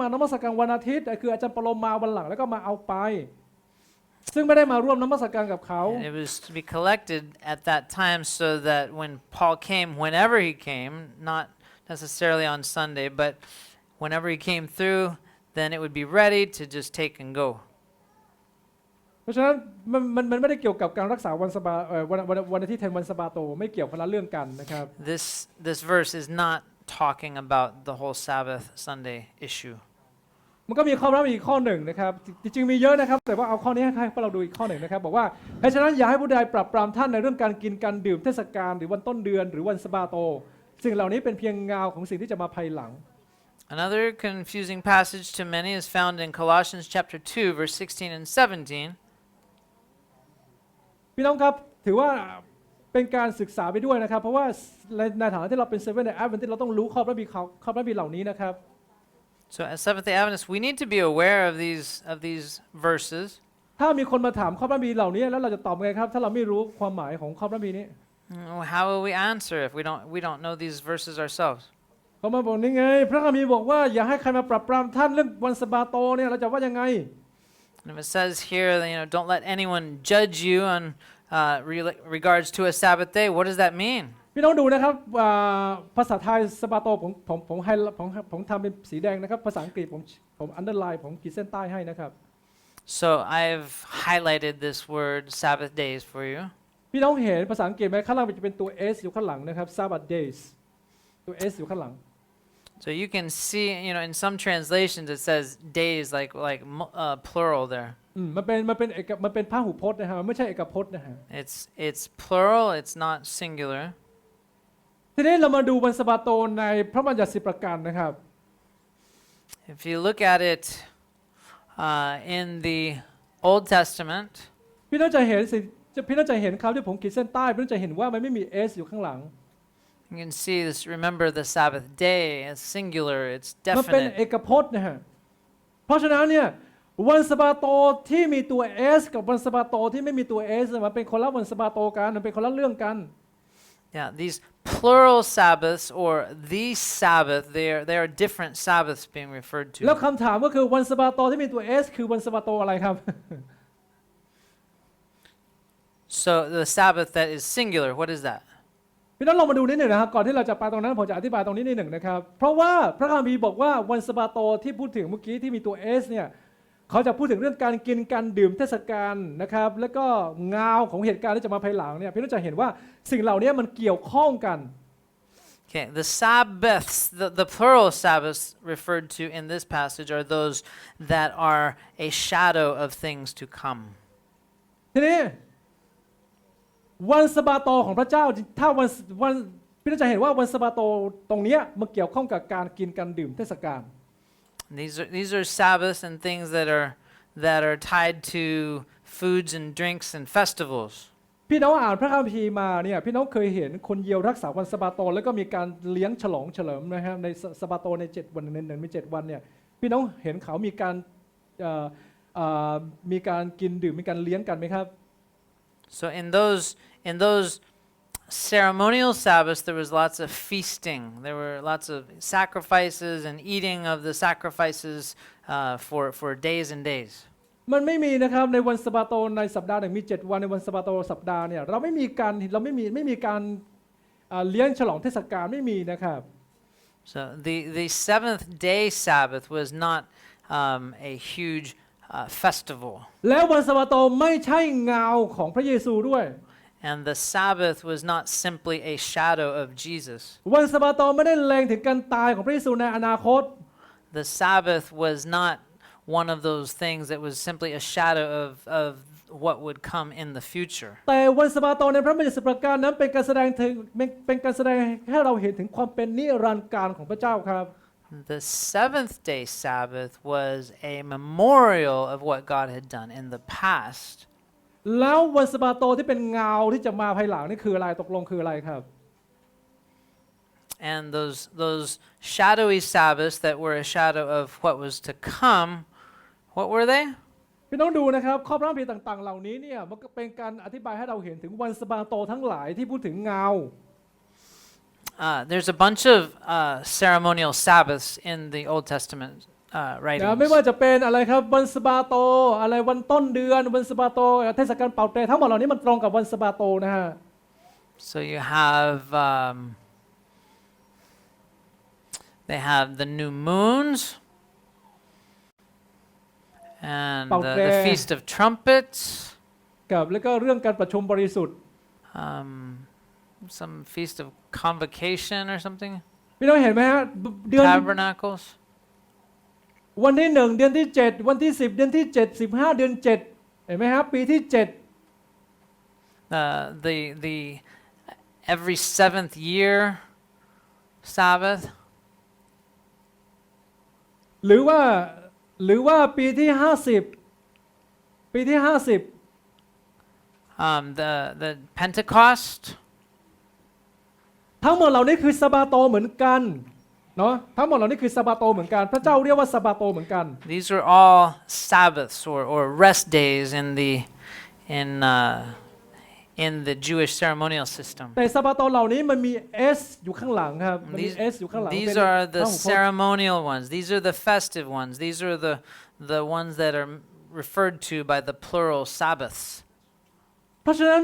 Speaker 1: านมัสการวันอาทิตย์แต่คืออาจารย์เปาโลมาวันหลังแล้วก็มาเอาไปซึ่งไม่ได้มาร่วมนมัสการกับเขา
Speaker 2: And it was to be collected at that time so that when Paul came, whenever he came, not necessarily on Sunday, but whenever he came through, then it would be ready to just take and go.
Speaker 1: เพราะฉะนั้นมันไม่ได้เกี่ยวกับการรักษาวันอาทิตย์แทนวันสะบาโตไม่เกี่ยวคนละเรื่องกันนะครับ
Speaker 2: This verse is not talking about the whole Sabbath Sunday issue.
Speaker 1: มันก็มีข้อพระคัมภีร์อีกข้อหนึ่งนะครับจริงๆมีเยอะนะครับแต่ว่าเอาข้อนี้ให้พวกเราดูอีกข้อหนึ่งนะครับบอกว่าเพราะฉะนั้นอย่าให้ผู้ใดปรับปรามท่านในเรื่องการกินการดื่มเทศกาลหรือวันต้นเดือนหรือวันสะบาโตสิ่งเหล่านี้เป็นเพียงเงาของสิ่งที่จะมาภายหลัง
Speaker 2: Another confusing passage to many is found in Colossians chapter 2 verse 16 and 17.
Speaker 1: พี่น้องครับถือว่าเป็นการศึกษาไปด้วยนะครับเพราะว่าในฐานะที่เราเป็นเซเว่นในแอดเวนทิสต์เราต้องรู้ข้อพระคัมภีร์เหล่านี้นะครับ
Speaker 2: So as Seventh-day Adventists, we need to be aware of these verses.
Speaker 1: ถ้ามีคนมาถามข้อพระคัมภีร์เหล่านี้แล้วเราจะตอบไงครับถ้าเราไม่รู้ความหมายของข้อพระคัมภีร์นี้
Speaker 2: How will we answer if we don't know these verses ourselves?
Speaker 1: เขามาบอกนี่ไงพระคัมภีร์บอกว่าอย่าให้ใครมาปรับปรามท่านเรื่องวันสะบาโตเนี่ยเราจะว่ายังไง
Speaker 2: And if it says here, don't let anyone judge you on regards to a Sabbath day. What does that mean?
Speaker 1: พี่น้องดูนะครับภาษาไทยสะบาโตผมทำเป็นสีแดงนะครับภาษาอังกฤษผมอันเดอร์ไลน์ผมขีดเส้นใต้ให้นะครับ
Speaker 2: So I've highlighted this word Sabbath days for you.
Speaker 1: พี่น้องเห็นภาษาอังกฤษไหมข้างล่างมันจะเป็นตัว S อยู่ข้างหลังนะครับ Sabbath days ตัว S อยู่ข้างหลัง
Speaker 2: So you can see, in some translations it says days like plural there.
Speaker 1: มันเป็นพหูพจน์นะฮะมันไม่ใช่เอกพจน์นะฮะ
Speaker 2: It's plural. It's not singular.
Speaker 1: ทีนี้เรามาดูวันสะบาโตในพระบัญญัติ10ประการนะครับ
Speaker 2: If you look at it in the Old Testament,
Speaker 1: พี่น้องจะเห็นคำที่ผมขีดเส้นใต้พี่น้องจะเห็นว่ามันไม่มี S อยู่ข้างหลัง
Speaker 2: you can see this. Remember the Sabbath day. It's singular. It's
Speaker 1: มันเป็น
Speaker 2: definite.
Speaker 1: เอกพจน์นะฮะเพราะฉะนั้นเนี่ยวันสะบาโตที่มีตัว S กับวันสะบาโตที่ไม่มีตัว S มันเป็นคนละวันสะบาโตกันมันเป็นคนละเรื่องกัน
Speaker 2: Yeah, these plural Sabbaths or the Sabbath, they are different Sabbaths being referred
Speaker 1: แล้ว
Speaker 2: to.
Speaker 1: คำถามก็คือวันสะบาโตที่มีตัว S คือวันสะบาโตอะไรครับ
Speaker 2: So the Sabbath that is singular, what is that?
Speaker 1: พี่น้องลองมาดูนิดหนึ่งนะครับก่อนที่เราจะไปตรงนั้นผมจะอธิบายตรงนี้นิดหนึ่งนะครับเพราะว่าพระคัมภีร์บอกว่าวันสะบาโตที่พูดถึงเมื่อกี้ที่มีตัว S เนี่ยเขาจะพูดถึงเรื่องการกินการดื่มเทศกาลนะครับแล้วก็เงาของเหตุการณ์ที่จะมาภายหลังเนี่ยพี่น้องจะเห็นว่าสิ่งเหล่านี้มันเกี่ยวข้องกัน
Speaker 2: Okay, the Sabbaths, the plural Sabbaths referred to in this passage are those that are a shadow of things to come.
Speaker 1: ทีนี้วันสะบาโตของพระเจ้าถ้าวันพี่น้องจะเห็นว่าวันสะบาโตตรงนี้มันเกี่ยวข้องกับการกินการดื่มเทศกาล
Speaker 2: These are Sabbaths and things that are tied to foods and drinks and festivals.
Speaker 1: พี่น้องอ่านพระคัมภีร์มาเนี่ยพี่น้องเคยเห็นคนเยียวรักษาวันสะบาโตแล้วก็มีการเลี้ยงฉลองเฉลิมนะครับในสะบาโตใน7วันในมี7วันเนี่ยพี่น้องเห็นเขามีการกินดื่มมีการเลี้ยงกันไหมครับ
Speaker 2: So in those ceremonial Sabbaths, there was lots of feasting. There were lots of sacrifices and eating of the sacrifices for days and days.
Speaker 1: มันไม่มีนะครับในวันสะบาโตในสัปดาห์หนึ่งมี7วันในวันสะบาโตสัปดาห์เนี่ยเราไม่มีการเลี้ยงฉลองเทศกาลไม่มีนะครับ
Speaker 2: So the seventh day Sabbath was not a huge festival.
Speaker 1: แล้ววันสะบาโตไม่ใช่เงาของพระเยซูด้วย
Speaker 2: And the Sabbath was not simply a shadow of Jesus.
Speaker 1: วันสะบาโตไม่ได้แรงถึงการตายของพระเยซูในอนาคต
Speaker 2: The Sabbath was not one of those things that was simply a shadow of what would come in the future.
Speaker 1: แต่วันสะบาโตในพระบัญญัติ10ประการนั้นเป็นการแสดงให้เราเห็นถึงความเป็นนิรันดร์การของพระเจ้าครับ
Speaker 2: The seventh day Sabbath was a memorial of what God had done in the past.
Speaker 1: แล้ววันสะบาโตที่เป็นเงาที่จะมาภายหลังนี่คืออะไรตกลงคืออะไรครับ
Speaker 2: And those shadowy Sabbaths that were a shadow of what was to come, what were they?
Speaker 1: พี่น้องดูนะครับข้อพระคัมภีร์ต่างๆเหล่านี้เนี่ยมันก็เป็นการอธิบายให้เราเห็นถึงวันสะบาโตทั้งหลายที่พูดถึงเงา
Speaker 2: There's a bunch of ceremonial Sabbaths in the Old Testament writings.
Speaker 1: ไม่ว่าจะเป็นอะไรครับวันสะบาโตอะไรวันต้นเดือนวันสะบาโตเทศกาลเป่าเตยทั้งหมดเหล่านี้มันตรงกับวันสะบาโตนะฮะ
Speaker 2: So you have they have the new moons and the Feast of Trumpets.
Speaker 1: กับแล้วก็เรื่องการประชุมบริสุทธิ์
Speaker 2: Some Feast of Convocation or something.
Speaker 1: พี่น้องเห็นไหมฮะเดือน
Speaker 2: Tabernacles.
Speaker 1: วันที่1เดือนที่7วันที่10เดือนที่7 15เดือน7เห็นไหมครับปีที่7
Speaker 2: the every seventh year Sabbath.
Speaker 1: หรือว่าปีที่50ปีที่50
Speaker 2: the Pentecost.
Speaker 1: ทั้งหมดเหล่านี้คือสะบาโตเหมือนกันเนาะทั้งหมดเหล่านี้คือสะบาโตเหมือนกันพระเจ้าเรียกว่าสะบาโตเหมือนกัน
Speaker 2: These are all Sabbaths or rest days in the Jewish ceremonial system.
Speaker 1: แต่สะบาโตเหล่านี้มันมี S อยู่ข้างหลังครับมันมี S อยู่ข้างหลัง
Speaker 2: These are the ceremonial ones. These are the festive ones. These are the ones that are referred to by the plural Sabbaths.
Speaker 1: เพราะฉะนั้น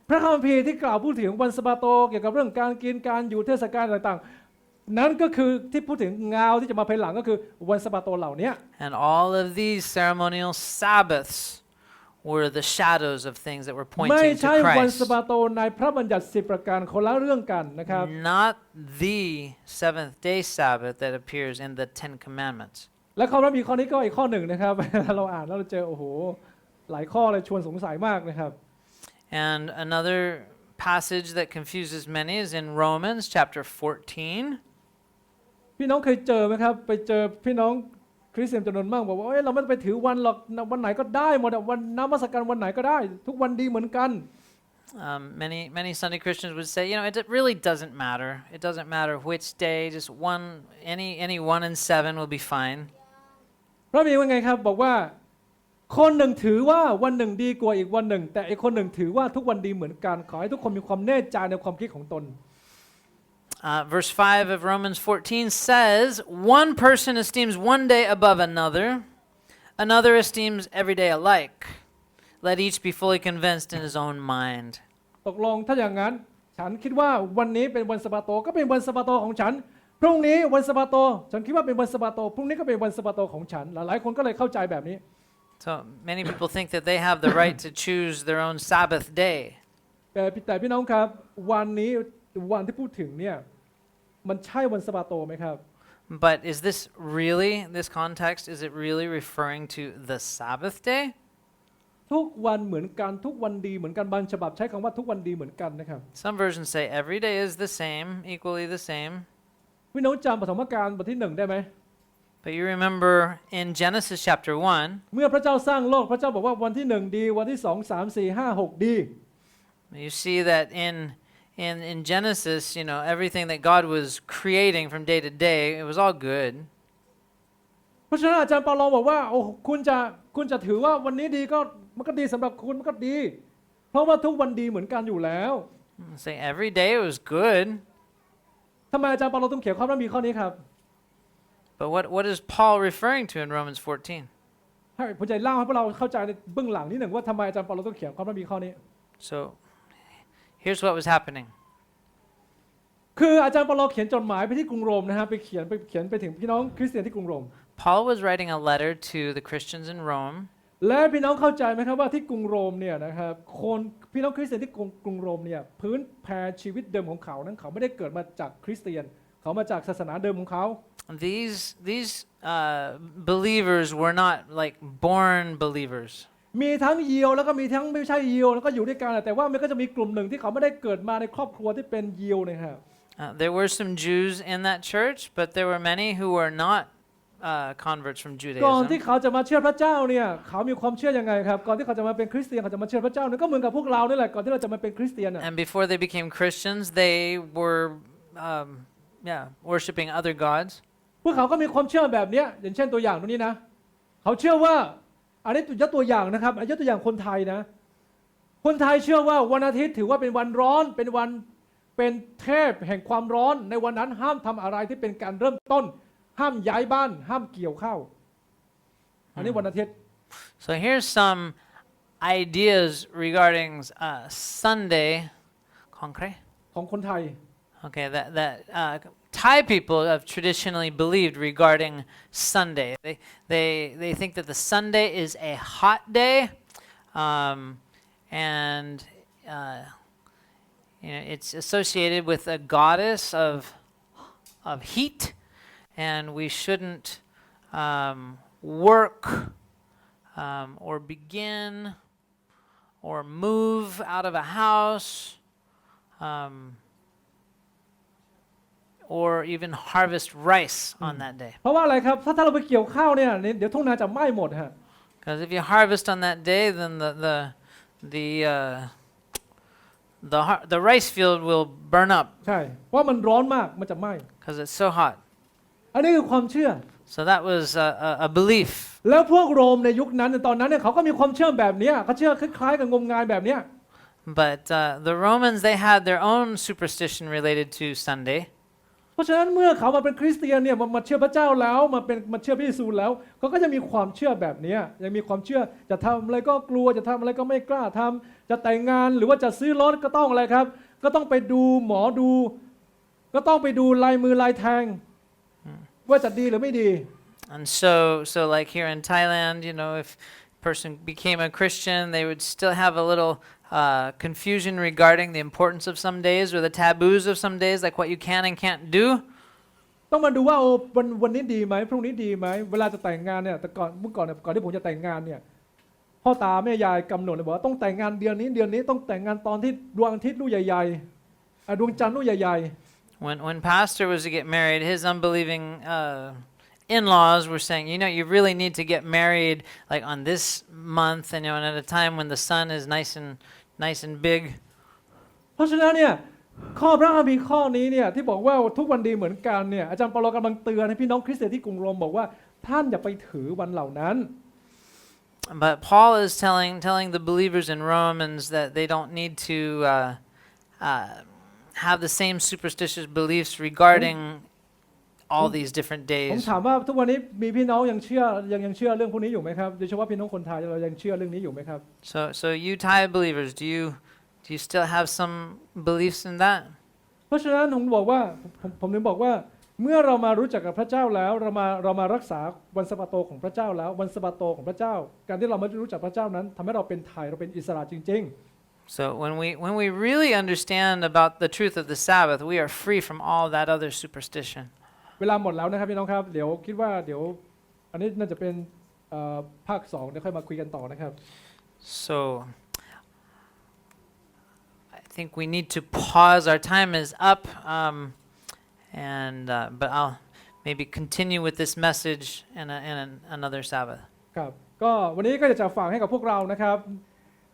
Speaker 1: พระคัมภีร์ที่กล่าวพูดถึงวันสะบาโตเกี่ยวกับเรื่องการกินการอยู่เทศกาลต่างๆนั้นก็คือที่พูดถึงเงาที่จะมาภายหลังก็คือวันสะบาโตเหล่านี้
Speaker 2: And all of these ceremonial Sabbaths were the shadows of things that were
Speaker 1: ไม่
Speaker 2: pointing
Speaker 1: ใช่
Speaker 2: to
Speaker 1: วัน
Speaker 2: Christ.
Speaker 1: สะบาโตในพระบัญญัติ10ประการคนละเรื่องกันนะครับ
Speaker 2: Not the seventh day Sabbath that appears in the Ten Commandments.
Speaker 1: และข้อพระคัมภีร์ข้อนี้ก็อีกข้อหนึ่งนะครับ เราอ่านแล้วเราเจอโอ้โหหลายข้อเลยชวนสงสัยมากนะครับ
Speaker 2: And another passage that confuses many is in Romans chapter 14.
Speaker 1: พี่น้องเคยเจอไหมครับไปเจอพี่น้องคริสเตียนจำนวนมากบอกว่าเราไม่ต้องไปถือวันหรอกวันไหนก็ได้หมดวันนมัสการวันไหนก็ได้ทุกวันดีเหมือนกัน
Speaker 2: Many Sunday Christians would say, it really doesn't matter. It doesn't matter which day, just any 1 and 7 will be fine.
Speaker 1: พระบีว่าไงครับบอกว่า คนหนึ่งถือว่าวันหนึ่งดีกว่าอีกวันหนึ่งแต่อีกคนหนึ่งถือว่าทุกวันดีเหมือนกันขอให้ทุกคนมีความแน่ใจในความคิดของตน
Speaker 2: Verse 5 of Romans 14 says, one person esteems one day above another, another esteems every day alike. Let each be fully convinced in his own mind.
Speaker 1: ตกลงถ้าอย่างนั้นฉันคิดว่าวันนี้เป็นวันสะบาโตก็เป็นวันสะบาโตของฉันพรุ่งนี้วันสะบาโตฉันคิดว่าเป็นวันสะบาโตพรุ่งนี้ก็เป็นวันสะบาโตของฉันหลายๆคนก็เลยเข้าใจแบบนี้
Speaker 2: So many people think that they have the right to choose their own Sabbath day.
Speaker 1: แต่พี่น้องครับวันนี้วันที่พูดถึงเนี่ยมันใช่วันสะบาโตไหมครับ
Speaker 2: But is this really, this context, is it really referring to the Sabbath day?
Speaker 1: ทุกวันเหมือนกันทุกวันดีเหมือนกันบางฉบับใช้คำว่าทุกวันดีเหมือนกันนะครับ
Speaker 2: Some versions say every day is the same, equally the same.
Speaker 1: พี่น้องจำปฐมกาลบทที่1ได้ไหม
Speaker 2: But you remember in Genesis chapter 1,
Speaker 1: เมื่อพระเจ้าสร้างโลกพระเจ้าบอกว่าวันที่1ดีวันที่2 3 4 5 6ดี
Speaker 2: you see that in Genesis, you know, everything that God was creating from day to day, it was all good.
Speaker 1: เพราะฉะนั้นอาจารย์เปาโลบอกว่าโอ้คุณจะถือว่าวันนี้ดีก็มันก็ดีสำหรับคุณมันก็ดี เพราะว่าทุกวันดีเหมือนกันอยู่แล้ว
Speaker 2: Say every day it was good.
Speaker 1: ทำไมอาจารย์เปาโลต้องเขียนข้อพระมีข้อนี้ครับ
Speaker 2: But what is Paul referring to in Romans 14?
Speaker 1: ให้ผมจะเล่าให้พวกเราเข้าใจในเบื้องหลังนิดหนึ่งว่าทำไมอาจารย์เปาโลต้องเขียนข้อพระมีข้อนี้
Speaker 2: So here's what was happening.
Speaker 1: คืออาจารย์เปาโลเขียนจดหมายไปที่กรุงโรมนะฮะไปเขียนไปถึงพี่น้องคริสเตียนที่กรุงโรม
Speaker 2: Paul was writing a letter to the Christians in Rome.
Speaker 1: และพี่น้องเข้าใจไหมครับว่าที่กรุงโรมเนี่ยนะครับคนพี่น้องคริสเตียนที่กรุงโรมเนี่ยพื้นแผ่ชีวิตเดิมของเขานั้นเขาไม่ได้เกิดมาจากคริสเตียนเขามาจากศาสนาเดิมของเขา
Speaker 2: These believers were not like born believers.
Speaker 1: มีทั้งยิวแล้วก็มีทั้งไม่ใช่ยิวแล้วก็อยู่ด้วยกันแต่ว่ามันก็จะมีกลุ่มหนึ่งที่เขาไม่ได้เกิดมาในครอบครัวที่เป็นยิวนะครับ
Speaker 2: There were some Jews in that church, but there were many who were not converts from
Speaker 1: ก่อนที่
Speaker 2: Judaism.
Speaker 1: เขาจะมาเชื่อพระเจ้าเนี่ยเขามีความเชื่อยังไงครับก่อนที่เขาจะมาเป็นคริสเตียนเขาจะมาเชื่อพระเจ้าเนี่ยก็เหมือนกับพวกเรานี่แหละก่อนที่เราจะมาเป็นคริสเตียน
Speaker 2: And before they became Christians, they were worshiping other gods.
Speaker 1: พวกเขาก็มีความเชื่อแบบนี้อย่างเช่นตัวอย่างตรงนี้นะเขาเชื่อว่าอันนี้ยกตัวอย่างนะครับยกตัวอย่างคนไทยนะคนไทยเชื่อว่าวันอาทิตย์ถือว่าเป็นวันร้อนเป็นเทพแห่งความร้อนในวันนั้นห้ามทำอะไรที่เป็นการเริ่มต้นห้ามย้ายบ้านห้ามเกี่ยวข้าวอันนี้วันอาทิตย์
Speaker 2: So here's some ideas regarding Sunday. Concrete?
Speaker 1: ของคนไทย
Speaker 2: Okay, that Thai people have traditionally believed regarding Sunday. They think that the Sunday is a hot day, and you know it's associated with a goddess of heat, and we shouldn't work or begin or move out of a house. Or even harvest rice on that day.
Speaker 1: เพราะว่าอะไรครับถ้าเราไปเกี่ยวข้าวเนี่ยเดี๋ยวทุ่งนาจะไหม้หมดฮะ
Speaker 2: Because if you harvest on that day, then the rice field will burn up.
Speaker 1: ใช่เพราะมันร้อนมากมันจะไหม้
Speaker 2: Because it's so hot.
Speaker 1: อันนี้คือความเชื่อ
Speaker 2: So that was a belief.
Speaker 1: แล้วพวกโรมในยุคนั้นตอนนั้นเนี่ยเขาก็มีความเชื่อแบบนี้เขาเชื่อคล้ายๆกับงมงายแบบนี้
Speaker 2: But the Romans, they had their own superstition related to Sunday.
Speaker 1: เพราะฉะนั้นเมื่อเขามาเป็นคริสเตียนเนี่ยมาเชื่อพระเจ้าแล้วมาเชื่อพระเยซูแล้วเขาก็จะมีความเชื่อแบบนี้ยังมีความเชื่อจะทำอะไรก็กลัวจะทำอะไรก็ไม่กล้าทำจะแต่งงานหรือว่าจะซื้อรถก็ต้องอะไรครับก็ต้องไปดูหมอดูก็ต้องไปดูลายมือลายแทงว่าจะดีหรือไม่ดี
Speaker 2: And so like here in Thailand, you know, if a person became a Christian, they would still have a little confusion regarding the importance of some days or the taboos of some days, like what you can and can't do.
Speaker 1: ต้องมาดูว่าวันนี้ดีไหมพรุ่งนี้ดีไหมเวลาจะแต่งงานเนี่ยแต่ก่อนที่ผมจะแต่งงานเนี่ยพ่อตาแม่ยายกำหนดเลยบอกว่าต้องแต่งงานเดือนนี้ต้องแต่งงานตอนที่ดวงอาทิตย์ลูกใหญ่ๆดวงจันทร์ลูกใหญ่ๆ
Speaker 2: When Pastor was to get married, his unbelieving in-laws were saying, you know, you really need to get married like on this month, and you know, and at a time when the sun is nice and big.
Speaker 1: เพราะฉะนั้นเนี่ยข้อพระคัมภีร์ข้อนี้เนี่ยที่บอกว่าทุกวันดีเหมือนกันเนี่ยอาจารย์เปาโลกำลังเตือนให้พี่น้องคริสเตียนที่กรุงโรมบอกว่าท่านอย่าไปถือวันเหล่านั้น
Speaker 2: But Paul is telling the believers in Romans that they don't need to have the same superstitious beliefs regarding all these different
Speaker 1: ผม
Speaker 2: days.
Speaker 1: ถามว่าทุกวันนี้มีพี่น้องยังเชื่อเรื่องพวกนี้อยู่ไหมครับโดยเฉพาะพี่น้องคนไทยเรายังเชื่อเรื่องนี้อยู่ไหมครับ
Speaker 2: So you Thai believers, do you still have some beliefs in that?
Speaker 1: เพราะฉะนั้นผมบอกว่าผมถึงบอกว่าเมื่อเรามารู้จักกับพระเจ้าแล้วเรามารักษาวันสะบาโตของพระเจ้าแล้ววันสะบาโตของพระเจ้าการที่เรามารู้จักพระเจ้านั้นทำให้เราเป็นไทยเราเป็นอิสระจริง
Speaker 2: So when we really understand about the truth of the Sabbath, we are free from all that other superstition.
Speaker 1: ๆเวลาหมดแล้วนะครับพี่น้องครับเดี๋ยวคิดว่าเดี๋ยวอันนี้น่าจะเป็นภาค2เดี๋ยวค่อยมาคุยกันต่อนะครับ
Speaker 2: So I think we need to pause. Our time is up, but I'll maybe continue with this message in another Sabbath.
Speaker 1: ครับก็วันนี้ก็จะฝากให้กับพวกเรานะครับ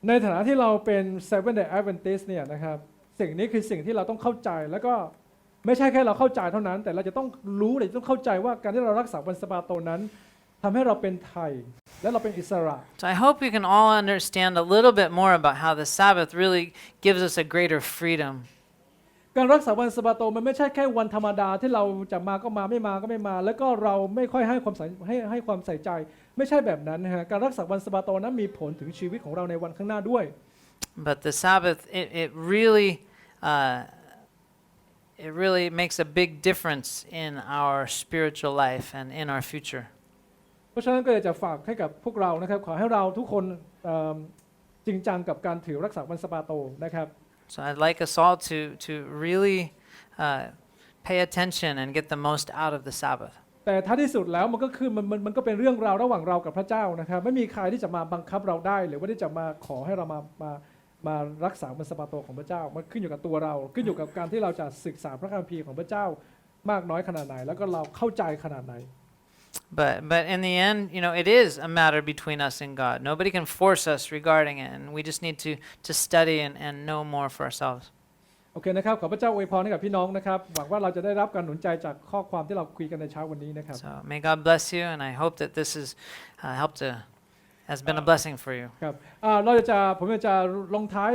Speaker 1: ในฐานะที่เราเป็น Seventh Day Adventist เนี่ยนะครับสิ่งนี้คือสิ่งที่เราต้องเข้าใจแล้วก็ไม่ใช่แค่เราเข้าใจเท่านั้นแต่เราจะต้องรู้เลยต้องเข้าใจว่าการที่เรารักษาวันสะบาโตนั้นทำให้เราเป็นไทยและเราเป็นอิสระ
Speaker 2: So I hope we can all understand a little bit more about how the Sabbath really gives us a greater freedom.
Speaker 1: การรักษาวันสะบาโตมันไม่ใช่แค่วันธรรมดาที่เราจะมาก็มาไม่มาก็ไม่มาแล้วก็เราไม่ค่อยให้ความใส่ใจไม่ใช่แบบนั้นนะฮะการรักษาวันสะบาโตนั้นมีผลถึงชีวิตของเราในวันข้างหน้าด้วย
Speaker 2: But the Sabbath, it really makes a big difference in our spiritual life and in our future.
Speaker 1: เพราะฉะนั้นก็อยากจะฝากให้กับพวกเรานะครับขอให้เราทุกคนจริงจังกับการถือรักษาวันสะบาโตนะครับ
Speaker 2: So I'd like us all to really pay attention and get the most out of the Sabbath.
Speaker 1: แต่ท้ายที่สุดแล้วมันก็คือมันก็เป็นเรื่องราวระหว่างเรากับพระเจ้านะครับไม่มีใครที่จะมาบังคับเราได้หรือว่าที่จะมาขอให้เรามารักษาวันสะบาโตของพระเจ้ามันขึ้นอยู่กับตัวเราขึ้นอยู่กับการที่เราจะศึกษาพระคัมภีร์ของพระเจ้ามากน้อยขนาดไหนแล้วก็เราเข้าใจขนาดไหน
Speaker 2: But in the end, it is a matter between us and God. Nobody can force us regarding it, and we just need to study and know more for ourselves.
Speaker 1: โอเคนะครับขอพระเจ้าอวยพรให้กับพี่น้องนะครับหวังว่าเราจะได้รับการหนุนใจจากข้อความที่เราคุยกันในเช้าวันนี้นะครับ
Speaker 2: So may God bless you, and I hope that this has been a blessing for you.
Speaker 1: ครับผมจะลงท้าย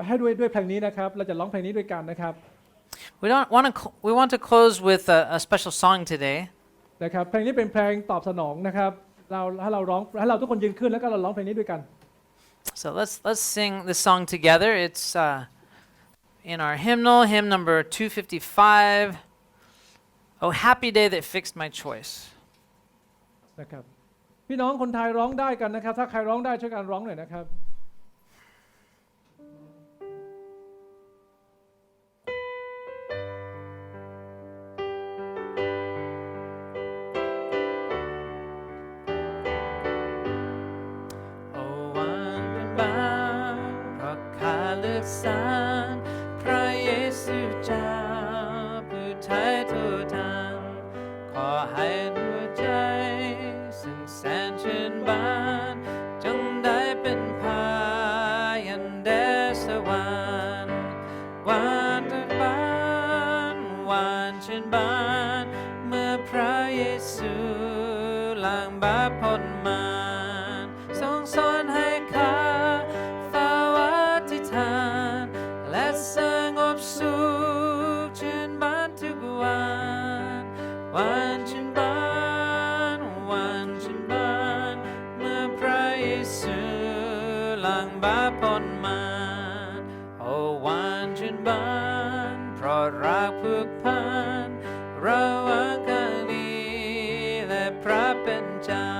Speaker 1: ให้ด้วยเพลงนี้นะครับเราจะร้องเพลงนี้ด้วยกันนะครับ
Speaker 2: We want to close with a special song today.
Speaker 1: นะครับเพลงนี้เป็นเพลงตอบสนองนะครับให้เราทุกคนยืนขึ้นแล้วก็เราร้องเพลงนี้ด้วยกัน
Speaker 2: So let's sing this song together. It's in our hymnal, hymn number 255. Oh, happy day that fixed my choice.
Speaker 1: นะครับพี่น้องคนไทยร้องได้กันนะครับถ้าใครร้องได้ช่วยกันร้องหน่อยนะครับ
Speaker 2: สารพระเยซูเจ้าผู้ไถ่ทุกทางขอให้หัวใจซึ่งแสนชื่นบานจงได้เป็นพายันแดนสวรรค์หวานทุกบานหวานชื่นบานเมื่อพระเยซูล้างบาปพ้นมารทรงสอนให้ข้าสงบสุขชื่นบานทุกวันหวานชื่นบานหวานชื่นบานเมื่อพระเยซูล้างบาปพ้นมารโอ้หวานชื่นบานเพราะรักผูกพันระหว่างข้านี้และพระเป็นเจ้า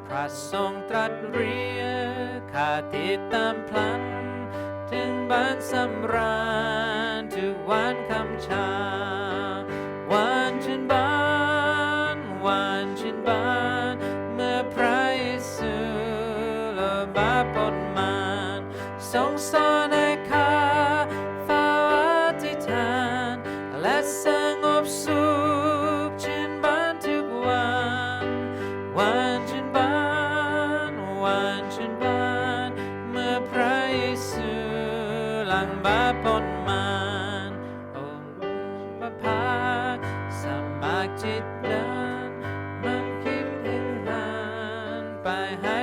Speaker 2: พระทรงตรัสเรียกข้าติดตามพลันถึงบ้านสำราญทุกวันคำชาหวานชื่นบานหวานชื่นบานเมื่อพระเยซูละบาปพ้นมารทรงสอนให้ข้าเฝ้าอธิษฐานและสงบสุขชื่นบานทุกวันหวานชื่นบานหวานชื่นบานเมื่อพระเยซูล้างบาปพ้นมารโอ้มาพาสมัครจิตนั้นมันคิดเห็นนานไปให้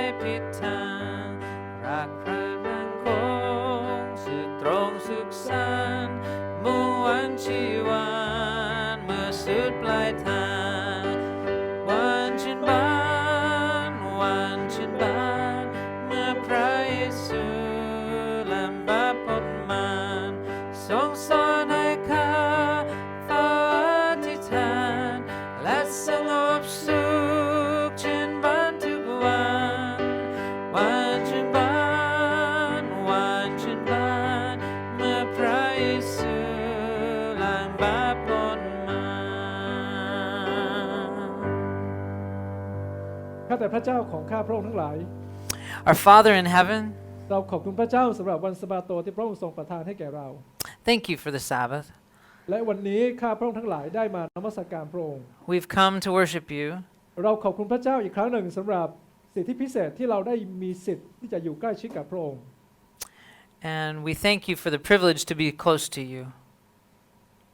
Speaker 2: ซูและมาปนมันทรงสอนให้ข้าเฝ้าอธิษฐานและสงบสุขชื่นบานทุกวันวันชื่นบานวันชื่นบานเมื่อพระเยซูล้างบาปปนมัน
Speaker 1: ข้าแต่พระเจ้าของข้าพระองค์ทั้งหลาย
Speaker 2: Our Father in heaven,
Speaker 1: เราขอบคุณพระเจ้าสำหรับวันสะบาโตที่พระองค์ทรงประทานให้แก่เรา
Speaker 2: thank you for the Sabbath.
Speaker 1: และวันนี้ข้าพระองค์ทั้งหลายได้มานมัสการพระองค์
Speaker 2: We've come to worship you,
Speaker 1: เราขอบคุณพระเจ้าอีกครั้งหนึ่งสำหรับสิทธิพิเศษที่เราได้มีสิทธิ์ที่จะอยู่ใกล้ชิดกับพระองค์
Speaker 2: and we thank you for the privilege to be close to you.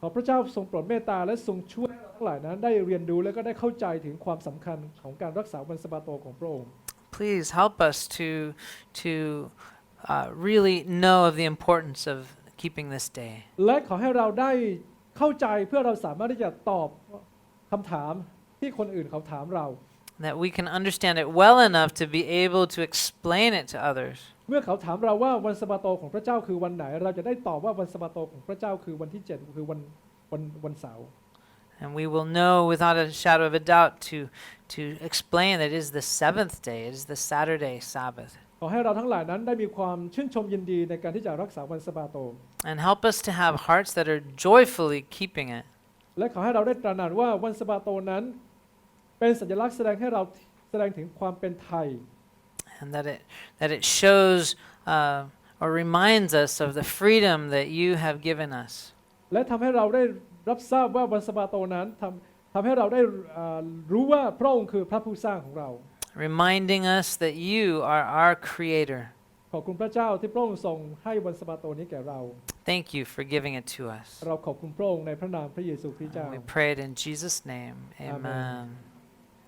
Speaker 1: ขอพระเจ้าทรงโปรดเมตตาและทรงช่วยให้เราทั้งหลายนั้นได้เรียนรู้และก็ได้เข้าใจถึงความสำคัญของการรักษาวันสะบาโตของพระองค์
Speaker 2: Please help us to really know of the importance of keeping this day.
Speaker 1: และขอให้เราได้เข้าใจเพื่อเราสามารถที่จะตอบคำถามที่คนอื่นเขาถามเรา
Speaker 2: That we can understand it well enough to be able to explain it to others.
Speaker 1: เมื่อเขาถามเราว่าวันสะบาโตของพระเจ้าคือวันไหนเราจะได้ตอบว่าวันสะบาโตของพระเจ้าคือวันที่7คือวันเสาร์
Speaker 2: And we will know without a shadow of a doubt to explain that it is the seventh day, it is the Saturday Sabbath.
Speaker 1: ขอให้เราทั้งหลายนั้นได้มีความชื่นชมยินดีในการที่จะรักษาวันสะบาโต
Speaker 2: And help us to have hearts that are joyfully keeping it.
Speaker 1: และขอให้เราได้ตระหนักว่าวันสะบาโตนั้นเป็นสัญลักษณ์แสดงให้เราแสดงถึงความเป็นไทย
Speaker 2: And that it shows or reminds us of the freedom that you have given us.
Speaker 1: และทำให้เราได้รับทราบว่าวันสะบาโตนั้นทำให้เราได้รู้ว่าพระองค์คือพระผู้สร้างของเรา
Speaker 2: Reminding us that you are our creator.
Speaker 1: ขอบคุณพระเจ้าที่พระองค์ทรงให้วันสะบาโตนี้แก่เรา
Speaker 2: Thank you for giving it to us.
Speaker 1: เราขอบคุณพระองค์ในพระนามพระเยซูคริสต์เจ้า
Speaker 2: We pray it in Jesus' name. Amen.
Speaker 1: Amen.